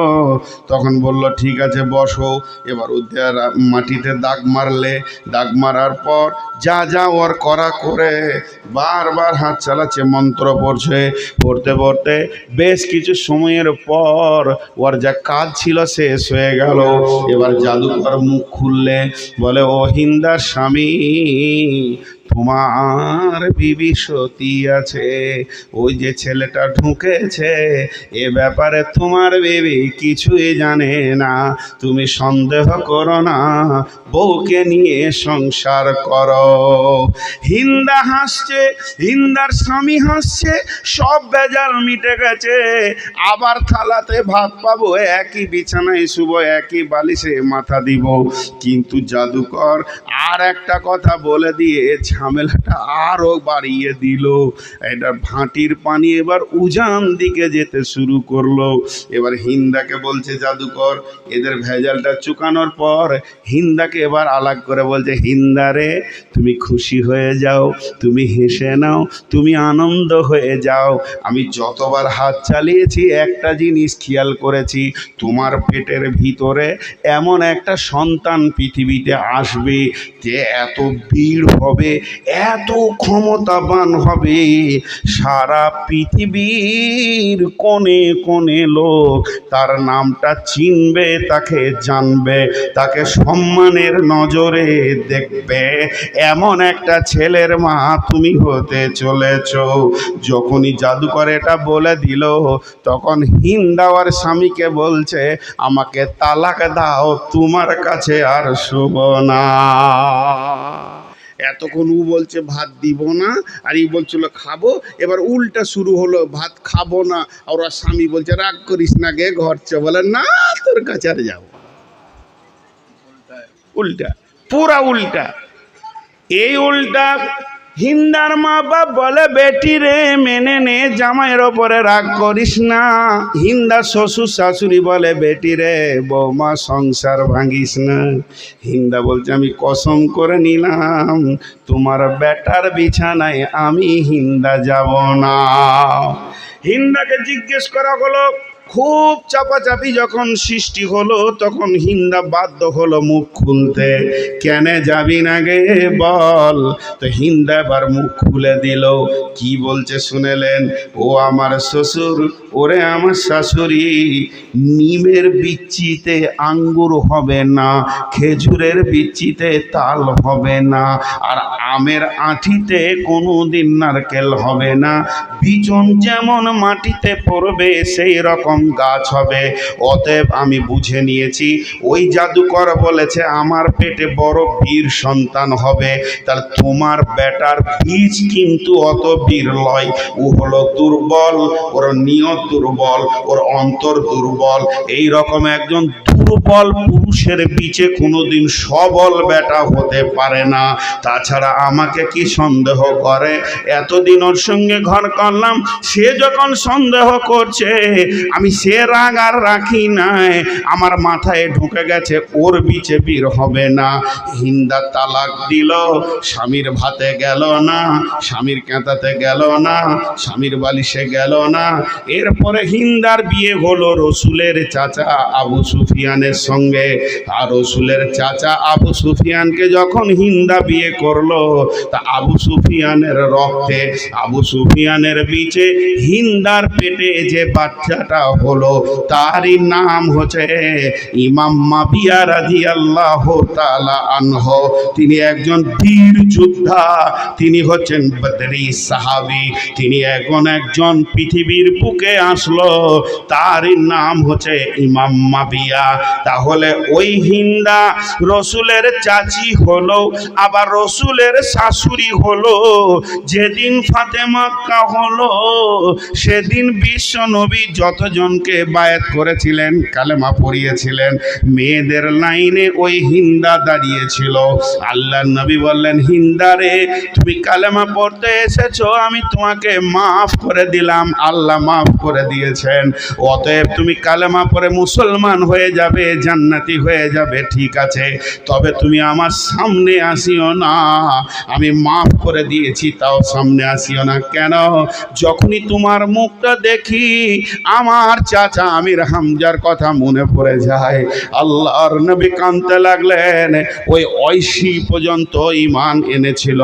তখন বলল ঠিক আছে বসো। এবার উদ্ধার মাটিতে দাগ মারলে, দাগ মারার পর যা যা ওর করা করে বারবার হাত চালাচ্ছে, মন্ত্র পড়ছে, পড়তে পড়তে বেশ কিছু সময়ের পর ওর যা কাজ ছিল শেষ হয়ে গেল। এবার জাদুকর মুখ খুললে বলে, ও হিন্দার স্বামী, তোমার বিবি সতী আছে, ওই যে ছেলেটা ঢুকেছে এ ব্যাপারে তোমার বিবি কিছুই জানে না, তুমি সন্দেহ করো না, বউকে নিয়ে সংসার করো। হিন্দা হাসছে, হিন্দার স্বামী হাসছে, সব বেজাল মিটে গেছে, আবার থালাতে ভাত পাবো, একই বিছানায় শুবো, একই বালিশে মাথা দিব। কিন্তু জাদুকর আর একটা কথা বলে দিয়ে ঝামেলাটা আরও বাড়িয়ে দিল। এটা ভাঁটির পানি এবার উজান দিকে যেতে শুরু করলো। এবার হিন্দাকে বলছে জাদুকর, এদের ভেজালটা চুকানোর পর হিন্দাকে এবার আলাগ করে বলছে, হিন্দা রে, তুমি খুশি হয়ে যাও, তুমি হেসে নাও, তুমি আনন্দ হয়ে যাও। আমি যতবার হাত চালিয়েছি একটা জিনিস খেয়াল করেছি, তোমার পেটের ভিতরে এমন একটা সন্তান পৃথিবীতে আসবে যে এত বীর হবে, এত ক্ষমতাবান হবে, সারা পৃথিবীর কোণে কোণে লোক তার নামটা চিনবে, তাকে জানবে, তাকে সম্মানের নজরে দেখবে। এমন একটা ছেলের মা তুমি হতে চলেছ। যখনই জাদুকর এটা বলে দিল, তখন হিন্দা ওর স্বামীকে বলছে, আমাকে তালাক দাও, তোমার কাছে আর শুভ না। এতক্ষণ ও বলছে ভাত দিব না, আর ই বলছিল খাবো। এবার উল্টা শুরু হলো, ভাত খাবো না, আর ওর স্বামী বলছে রাগ করিস না গে, ঘর চ। বলে না, তোর কাছে আর যাবো। উল্টা, পুরা উল্টা। এই উল্টা হিন্দার মা বাপ বলে, বেটি রে মেনে নে, জামাইয়ের ওপরে রাগ করিস না। হিন্দা শ্বশুর শাশুড়ি বলে, বেটি রে বৌমা সংসার ভাঙিস না। হিন্দা বলছে, আমি কসম করে নিলাম তোমার বেটার বিছানায় আমি হিন্দা যাব না। হিন্দাকে জিজ্ঞেস করা হলো, খুব চাপাচাপি যখন সৃষ্টি হলো, তখন হিন্দা বাধ্য হলো মুখ খুলতে। কেন যাবি না গে বল। তো হিন্দা এবার মুখ খুলে দিল। কি বলছে শুনেলেন, ও আমার শ্বশুর, ওরে আমার শাশুড়ি, নিমের বিচিতে আঙ্গুর হবে না, খেজুরের বিচিতে তাল হবে না, আর আমের আঁঠিতে কোনোদিন নারকেল হবে না। বীজন যেমন মাটিতে পড়বে সেই রকম গাছ হবে। অতএব আমি বুঝে নিয়েছি, ওই জাদুকর বলেছে আমার পেটে বড় বীর সন্তান হবে, তার তোমার বেটার বীজ কিন্তু অত বীর লয়। ও হলো দুর্বল, ওর নিয়ত দুর্বল, ওর অন্তর দুর্বল। এই রকম একজন দুর্বল পুরুষের বীজে কোনোদিন সবল বেটা হতে পারে না। তাছাড়া আমাকে কি সন্দেহ করে? এতদিন ওর সঙ্গে ঘর করলাম, সে যখন সন্দেহ করছে, আমি সে রাগ আর রাখি নাই, আমার মাথায় ঢুকে গেছে ওর বিচে বীর হবে না। হিন্দা তালাক দিল, স্বামীর ভাতে গেল না, স্বামীর কেঁতাতে গেল না, স্বামীর বালিশে গেল না। এরপরে হিন্দার বিয়ে হলো রসুলের চাচা আবু সুফিয়ানের সঙ্গে। আর রসুলের চাচা আবু সুফিয়ানকে যখন হিন্দা বিয়ে করলো, তা আবু সুফিয়ানের রক্তে, আবু সুফিয়ানের বিচে হিন্দার পেটে যে বাচ্চাটা হলো, তারই নাম হচ্ছে ইমাম মাবিয়া রাদিয়াল্লাহু তাআলা আনহু। তিনি একজন বীর যোদ্ধা, তিনি হচ্ছেন বদরি সাহাবী, তিনি একজন পৃথিবীর বুকে আসলো, তারই নাম হচ্ছে ইমাম মাবিয়া। তাহলে ওই হিন্দা রসুলের চাচি হলো, আবার রসুলের শাশুড়ি হলো। যেদিন ফাতেমা হলো, সেদিন বিশ্ব নবী যতজনকে বায়াত করেছিলেন, কালেমা পড়িয়েছিলেন, মেয়েদের লাইনে ওই হিন্দা দাঁড়িয়েছিল। আল্লাহ নবী বললেন, হিন্দা রে, তুমি কালেমা পড়তে এসেছো, আমি তোমাকে মাফ করে দিলাম। আল্লাহ মাফ করে দিয়েছেন। অতএব তুমি কালেমা পড়ে মুসলমান হয়ে যাবে, জান্নাতি হয়ে যাবে, ঠিক আছে, তবে তুমি আমার সামনে আসিও না। আমি মাফ করে দিয়েছি, তাও সামনে আসিও না। কেন? যখনই তোমার মুখটা দেখি, আমার চাচা আমির হামজার কথা মনে পড়ে যায়। আল্লাহর নবী কাঁদতে লাগলেন। ওই ঐশী পর্যন্ত ঈমান এনেছিল,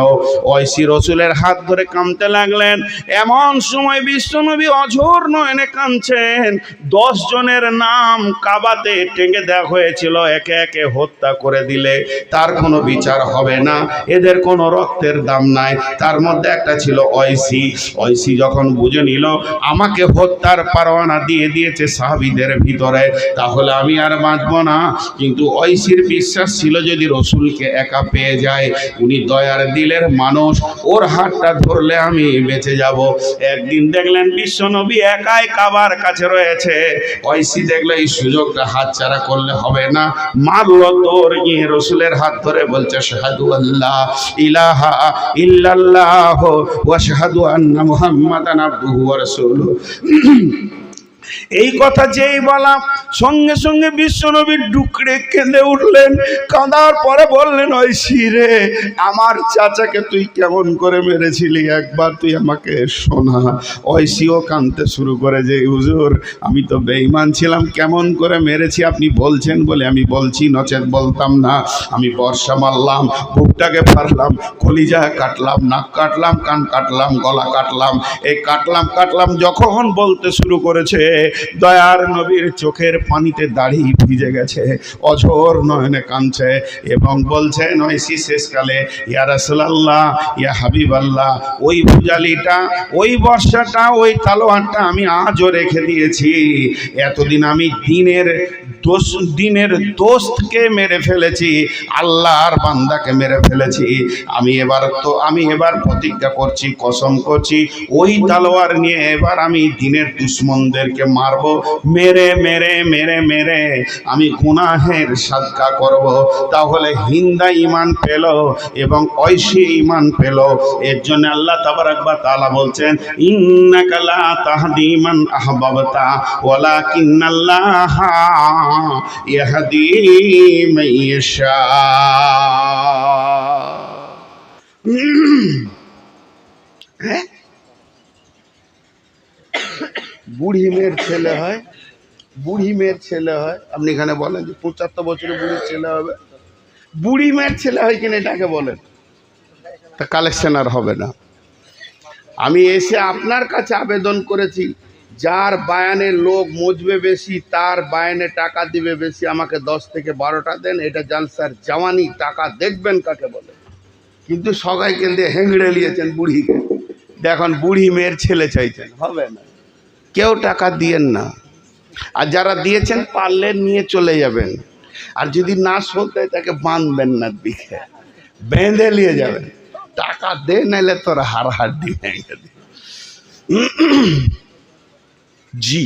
ঐশী রসুলের হাত ধরে কাঁদতে লাগলেন। এমন সময় বিশ্বনবী অঝোর নয়নে কাঁদছেন। 10 জনের নাম কাবাতে টেঙে দেওয়া হয়েছিল, একে একে হত্যা করে দিলে তার কোনো বিচার হবে না, এদের কোনো রক্তের দাম নাই। তার মধ্যে একটা ছিল ঐশী। ঐশী যখন বুঝে নিল আমাকে হত্যার পরোয়ানা দিয়ে দিয়েছে সাহাবীদের ভিতরে, তাহলে আমি আর বাঁচব না। কিন্তু ঐশীর বিশ্বাস ছিল, যদি রসুলকে একা পেয়ে যায়, উনি দয়ার দিলের মানুষ, ওর হাতটা ধরলে আমি বেঁচে যাব। একদিন দেখলেন বিশ্বনবী একাই কাবার কাছে রয়েছে। ঐশী দেখলে এই সুযোগটা হাতছাড়া করলে হবে না, মারল তোর গিয়ে রসুলের হাত ধরে বলছে, শাহাদু আল্লাহ ইলাহা ইল্লাল্লাহ ওয়া আশহাদু আন্না মুহাম্মাদান আবদুহু ওয়া রাসূলুহু। এই কথা যেই বলা সঙ্গে সঙ্গে বিশ্বনবী ডুকরে কেঁদে উঠলেন। কাঁদার পরে বললেন, ওই শিরে, আমার চাচাকে তুই কেমন করে মেরেছিলি, একবার তুই আমাকে শোনা। ঐশীও কাঁদতে শুরু করে যে, হুজুর আমি তো বেঈমান ছিলাম, কেমন করে মেরেছি আপনি বলছেন বলে আমি বলছি, নচেত বলতাম না। আমি বর্ষা মারলাম, বুকটাকে ফাড়লাম, কলিজা কাটলাম, নাক কাটলাম, কান কাটলাম, গলা কাটলাম, এই কাটলাম যখন বলতে শুরু করেছে, দয়ার নবীর চোখের পানিতে দাড়ি ভিজে গেছে, অঝোর নয়নে কাঁদছে এবং বলছে, নয়সি শেষকালে, ইয়া রাসূলুল্লাহ, ইয়া হাবিবাল্লাহ, ওই ভুজালিটা, ওই বর্ষাটা, ওই তালোয়ারটা আমি আজও রেখে দিয়েছি। এতদিন আমি দিনের দোস্তকে মেরে ফেলেছি, আল্লাহর বান্দাকে মেরে ফেলেছি। আমি এবার প্রতিজ্ঞা করছি, কসম করছি, ওই তালোয়ার নিয়ে এবার আমি দিনের দুশমনদেরকে মারবো। মেরে মেরে মেরে মেরে আমি গুনাহের সাদকা করব। তাহলে হিন্দা ঈমান পেল এবং ঐশী ঈমান পেল। এর জন্য আল্লাহ তাবারাক ওয়া তাআলা বলছেন, ইন্নাকা লা তাহদি মান আহবাবতা ওয়ালাকিন্নাল্লাহা ইয়াহদি মান ইয়াশা। বুড়ি মেয়ের ছেলে হয়, বুড়ি মেয়ের ছেলে হয়। আপনি এখানে বলেন যে 75 বছরের বুড়ির ছেলে হবে, বুড়ি মেয়ের ছেলে হয় কিনা এটাকে বলেন, তা কালেকশন আর হবে না। আমি এসে আপনার কাছে আবেদন করেছি, যার বায়ানে লোক মজবে বেশি, তার বায়ানে টাকা দিবে বেশি, আমাকে 10 থেকে 12টা দেন। এটা জালসার জওয়ানি, টাকা দেখবেন কাকে বলে। কিন্তু সবাইকে দিয়ে হেংড়ে নিয়েছেন বুড়িকে, দেখুন বুড়ি মেয়ের ছেলে চাইছেন, হবে না। কেউ টাকা দিয়েন না, আর যারা দিয়েছেন পারলে নিয়ে চলে যাবেন, আর যদি না শোধ দেয় তাকে বাঁধবেন না, দিকে বেঁধে নিয়ে যাবেন। টাকা দে, নাইলে তোর হাড় ভেঙে দে। জি,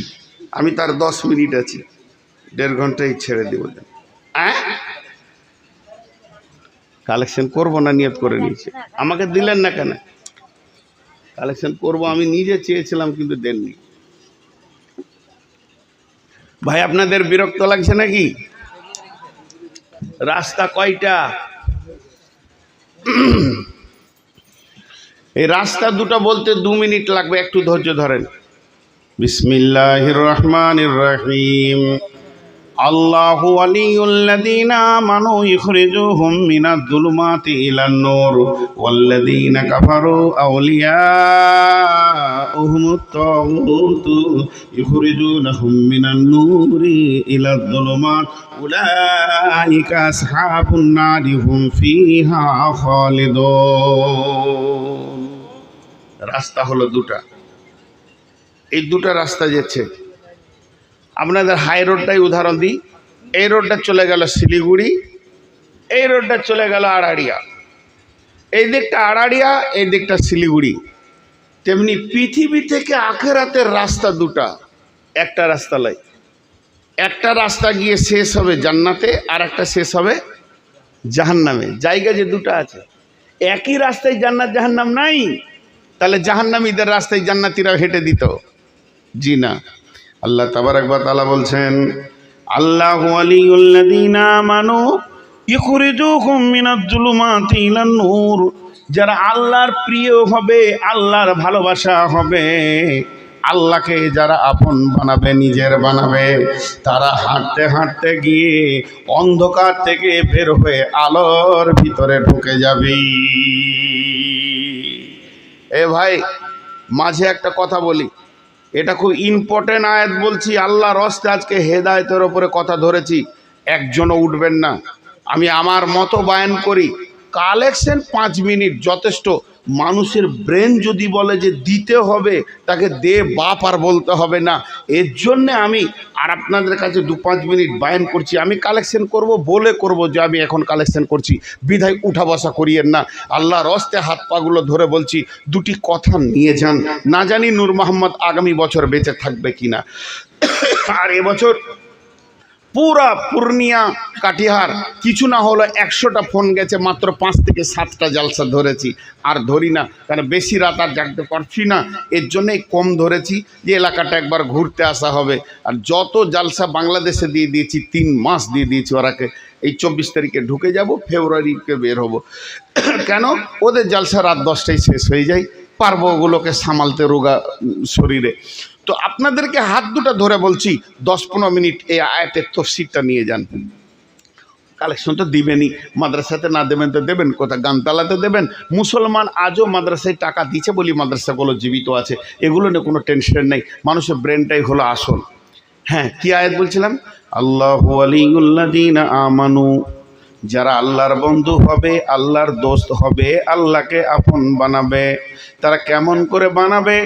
আমি তার 10 মিনিট আছি, 1.5 ঘন্টায় ছেড়ে দিব। কালেকশন করবো না, নিয়ত করে নিয়েছে। আমাকে দিলেন না কেন? কালেকশন করবো আমি নিজে চেয়েছিলাম, কিন্তু দেননি। ভাই আপনাদের বিরক্ত লাগছে নাকি? রাস্তা কয়টা? এই রাস্তা দুটো বলতে 2 মিনিট লাগবে, একটু ধৈর্য ধরেন। বিসমিল্লাহির রহমানির রহিম। আল্লাহু ওয়ালিয়ুল্লাযীনা আমানু ইখরিজুহুম মিনাজ-জুলুমাতি ইলান-নূর ওয়াল্লাযীনা কাফারু আউলিয়াউহুমুত-তাগুতু ইখরিজুনাহুম মিনান-নূরি ইলাজ-জুলুমাত উলাইকা আসহাবুন নারি হুম ফিহা খালিদুন। রাস্তা হলো দুটা, এই দুটা রাস্তা যাচ্ছে। আপনাদের হাই রোডটাই উদাহরণ দিই। এই রোডটা চলে গেল শিলিগুড়ি, এই রোডটা চলে গেল আড়াড়িয়া। এই দিকটা আড়াড়িয়া, এই দিকটা শিলিগুড়ি। তেমনি পৃথিবী থেকে আখেরাতের রাস্তা দুটা, একটা রাস্তা লাই। একটা রাস্তা গিয়ে শেষ হবে জান্নাতে, আর একটা শেষ হবে জাহান্নামে। জায়গা যে দুটো আছে, একই রাস্তায় জান্নাত জাহান্নাম নাই, তাহলে জাহান্নামীদের রাস্তায় জান্নাতীরা হেঁটে দিত? জি না। আল্লাহ তাবারাক ওয়া তাআলা বলছেন, আল্লাহু ওয়ালিয়ুল্লাযীনা আমানু ইখরিজুহুম মিনাজ-জুলুমাতি ইলান-নূর। যারা আল্লাহর প্রিয় হবে, আল্লাহর ভালোবাসা হবে, আল্লাহকে যারা আপন বানাবে, নিজের বানাবে, তারা হাঁটতে হাঁটতে গিয়ে অন্ধকার থেকে বের হয়ে আলোর ভিতরে ঢুকে যাবে। এ ভাই, মাঝে একটা কথা বলি, এটা খুব ইম্পর্টেন্ট আয়াত বলছি, আল্লাহর হস্তে আজকে হেদায়েতের ওপরে কথা ধরেছি, একজনও উঠবেন না। আমি আমার মতো বয়ান করি, কালেকশন 5 মিনিট যথেষ্ট। মানুষের ব্রেন যদি বলে যে দিতে হবে, তাকে দে বাপ, আর বলতে হবে না। এর জন্যে আমি আর আপনাদের কাছে 2-5 মিনিট বয়ান করছি। আমি কালেকশন করব বলে করব যে আমি এখন কালেকশন করছি, বিধায় উঠা বসা করিয়েন না। আল্লাহর হস্তে হাত পাগুলো ধরে বলছি, দুটি কথা নিয়ে যান। না জানি নূর মোহাম্মদ আগামী বছর বেঁচে থাকবে কিনা। আর এবছর পুরা পূর্ণিয়া কাটিহার কিছু না হলো 100টা ফোন গেছে, মাত্র 5 থেকে 7টা জালসা ধরেছি, আর ধরি না, কারণ বেশি রাত আর জাগতে পারছি না, এর জন্যই কম ধরেছি যে এলাকাটা একবার ঘুরতে আসা হবে। আর যত জালসা বাংলাদেশে দিয়ে দিয়েছি, 3 মাস দিয়ে দিয়েছি ওরাকে। এই 24 তারিখে ঢুকে যাব, ফেব্রুয়ারিতে বের হব। কেন? ওদের জালসা রাত 10টায় শেষ হয়ে যায়, পারবো ওগুলোকে সামালতে রোগা শরীরে। তো আপনাদেরকে হাত দুটো ধরে বলছি, 10-15 মিনিট এই আয়াতের তফসিরটা নিয়ে যান। কালেকশন তো দিবেনই, মাদ্রাসাতে না দেবেন তো দেবেন কোথা, গানতালাতে দেবেন। মুসলমান আজও মাদ্রাসায় টাকা দিচ্ছে বলি মাদ্রাসাগুলো জীবিত আছে, এগুলো নিয়ে কোনো টেনশন নেই, মানুষের ব্রেনটাই হলো আসল। হ্যাঁ, কি আয়াত বলছিলাম? আল্লাহু ওয়ালিউল্লাযীনা আমানু, যারা আল্লাহর বন্ধু হবে, আল্লাহর দোস্ত হবে, আল্লাহকে আপন বানাবে, তারা কেমন করে বানাবে?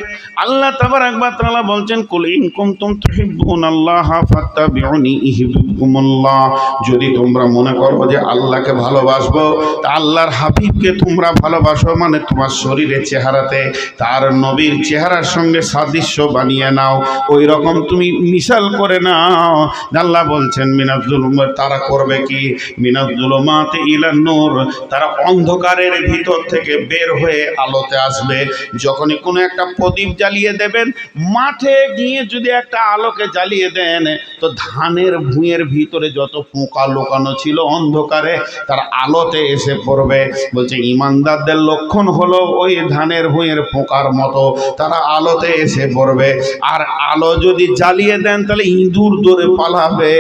আল্লাহ তাবারাক ওয়া তাআলা বলছেন, কুল ইন কুনতুম তুহিব্বুনাল্লাহা ফাত্তাবিউনি ইউহিব্বুকুমুল্লাহ, যদি তোমরা মনে করো যে আল্লাহকে ভালোবাসবো, তা আল্লাহর হাবিবকে তোমরা ভালোবাসো, মানে তোমার শরীরের চেহারাতে তার নবীর চেহারার সঙ্গে সাদৃশ্য বানিয়ে নাও, ওই রকম তুমি মিশাল করে নাও। আল্লাহ বলছেন মিনাজ্জুলুমাত, তারা করবে কি? মিনাজ্জুলুমাতি ইলান নূর, তারা অন্ধকারের ভিতর থেকে বের হয়ে আলোতে আসবে। যখনই কোনো একটা প্রদীপ জ্বালিয়ে দেবেন, মাঠে গিয়ে যদি একটা আলোকে জ্বালিয়ে দেন, তো ধানের ভুঁয়ের ভিতরে যত পোকা লুকানো ছিল অন্ধকারে, তার আলোতে এসে পড়বে। বলছে ইমানদারদের লক্ষণ হলো ওই ধানের ভুঁয়ের পোকার মতো, তারা আলোতে এসে পড়বে। আর আলো যদি জ্বালিয়ে দেন, তাহলে ইঁদুর দৌড়ে পালাবে।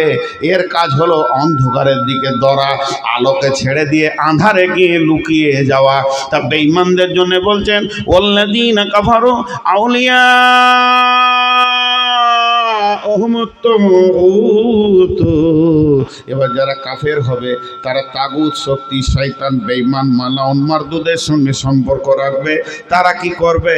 এর কাজ হলো অন্ধকারের দিকে দৌড়া, আলোকে ছেড়ে দিয়ে আঁধারে গিয়ে লুকিয়ে যাওয়া। তা বেঈমানদের জন্য বলছেন, ওয়াল্লাযীনা কাফারু আউলিয়া এবার যারা কাফের হবে, তারা তাগুত শক্তি, শয়তান, বেঈমান, মালাউন, মারদুদের সঙ্গে সম্পর্ক রাখবে। তারা কি করবে?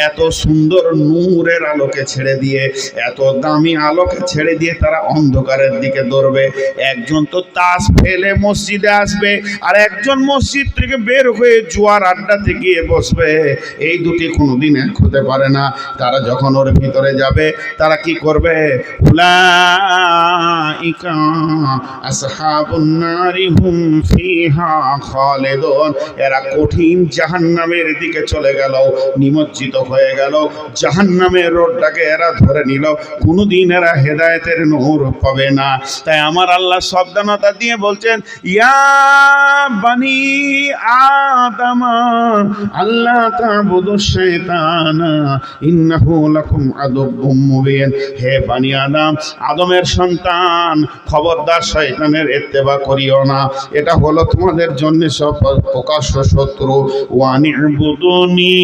এত সুন্দর নূরের আলোকে ছেড়ে দিয়ে, এত দামি আলোকে ছেড়ে দিয়ে তারা অন্ধকারের দিকে দৌড়বে। একজন তো তাস ফেলে মসজিদে আসবে, আর একজন মসজিদ থেকে বের হয়ে জুয়ার আড্ডাতে গিয়ে বসবে। এই দুটি কোনোদিন এক হতে পারে না। তারা যখন ওর ভিতরে যাবে, তারা কি করবে? উলাইকা আসহাবুন নারি হুম ফিহা খালিদুন, এরা কঠিন জাহান্নামের দিকে চলে গেল, নিমজ্জিত হয়ে গেল, জাহান্নামের রোডটাকে এরা ধরে নিল, কোনোদিন এরা হেদায়েতের নূর পাবে না। তাই আমার আল্লাহ সাবধানতা দিয়ে বলছেন, ইয়া বানি আদমা আল্লাহ তা'বুদুশ শাইতানা ইন্নাহু লাকুম আদুউম মুবিন, হে বানি আদম, আদমের সন্তান, খবরদার শয়তানের ইত্তেবা করিও না, এটা হলো তোমাদের জন্য সব প্রকাশ্য শত্রু। ওয়ানি'বুদুনি,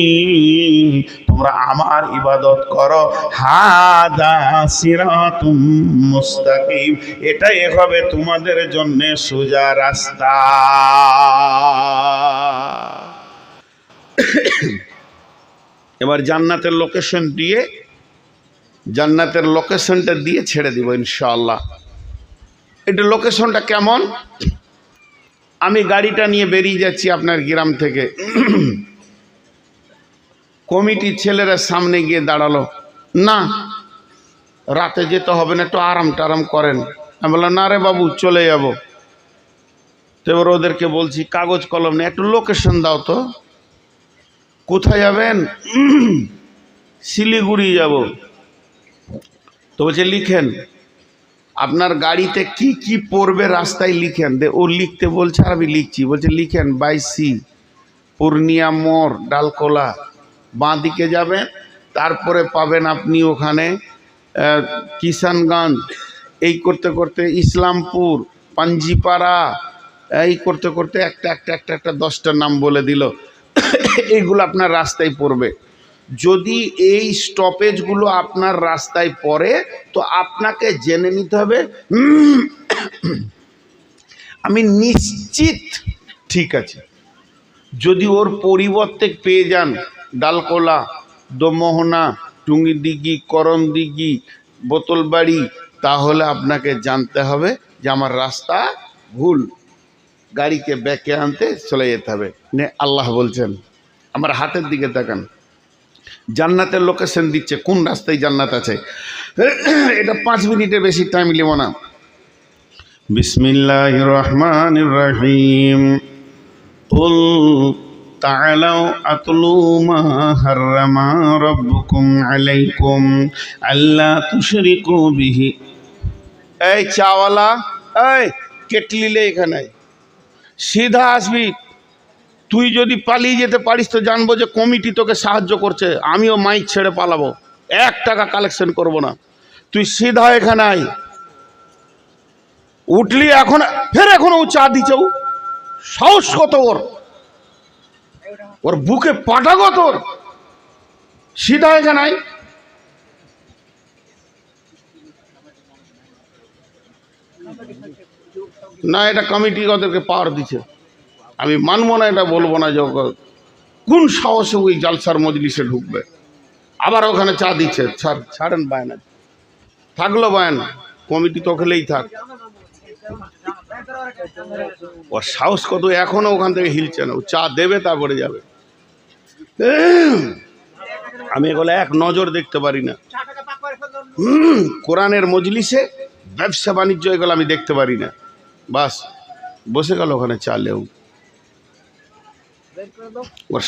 তোমরা আমার ইবাদত করো, হাদা সিরাতুম মুস্তাকিম, এটাই হবে তোমাদের জন্য সোজা রাস্তা। এবার জান্নাতের লোকেশন দিয়ে, জান্নাতের লোকেশনটা দিয়ে ছেড়ে দিব ইনশাআল্লাহ। এটা লোকেশনটা কেমন? আমি গাড়িটা নিয়ে বেরিয়ে যাচ্ছি আপনার গ্রাম থেকে, কমিটির ছেলেরা সামনে গিয়ে দাঁড়ালো, না রাতে যেতে হবে না, একটু আরাম টারাম করেন। আমি বললাম, না রে বাবু, চলে যাব। তো এবার ওদেরকে বলছি, কাগজ কলম নেই, একটু লোকেশন দাও তো। কোথায় যাবেন? শিলিগুড়ি যাব। তো বলছে লিখেন, আপনার গাড়িতে কি কি পড়বে রাস্তায় লিখেন। ও লিখতে বলছে, আর আমি লিখছি। বলছে লিখেন 22C পূর্ণিয়া মোড়, ডালকোলা, বাঁ দিকে যাবেন, তারপরে পাবেন আপনি ওখানে কিষানগঞ্জ, এই করতে করতে ইসলামপুর, পাঞ্জিপাড়া, এই করতে করতে একটা 10টা নাম বলে দিল। এইগুলো আপনার রাস্তায় পড়বে। যদি এই স্টপেজগুলো আপনার রাস্তায় পড়ে, তো আপনাকে জেনে নিতে হবে আমি নিশ্চিত ঠিক আছে। যদি ওর পরিবর্তে পেয়ে যান ডালকোলা, দোমোহনা, টুঙ্গিদিঘি, করণদিঘি, বোতলবাড়ি, তাহলে আপনাকে জানতে হবে যে আমার রাস্তা ভুল, গাড়িকে ব্যাকে আনতে চলে যেতে হবে। আল্লাহ বলছেন, আমার হাতের দিকে তাকান, জান্নাতের লোকেশন দিচ্ছে, কোন রাস্তায় জান্নাত আছে। এটা 5 মিনিটের বেশি টাইম নেব না। বিসমিল্লাহির রহমানির রহিম। কুল তাআলাউ আতলু মা হাররামা রাব্বুকুম আলাইকুম আল্লা তুশরিকু বিহি। এই চাওয়ালা, এই কেটলি লে এখানে, সিধা আসবি। তুই যদি পালিয়ে যেতে পারিস তো জানবো যে কমিটি তোকে সাহায্য করছে, আমিও মাইক ছেড়ে পালাবো, 1 টাকা কালেকশন করব না। তুই সিধা এখানে আয়। উঠলি এখন, ফের এখন ও চা দিচ্ছে। ও সাহস কত ওর, ওর বুকে পাটা কত ওর। সিধা এখানে আয়। না, এটা কমিটি ওদেরকে পাওয়ার দিচ্ছে, আমি মানবো না, এটা বলবো না যে কোন সাহসে ওই জালসার মজলিসে ঢুকবে। আবার ওখানে চা দিচ্ছে। ছাড়েন বায়না, থাকলো বায়না, কমিটি তো খেলেই থাক। ওর সাহস কত, এখনো ওখান থেকে হিলছে না। ও চা দেবে তারপরে যাবে। আমি এগুলো এক নজর দেখতে পারি না। কোরআনের মজলিসে ব্যবসা বাণিজ্য এগুলো আমি দেখতে পারি না। বাস বসে গেল ওখানে চা লেও। ওর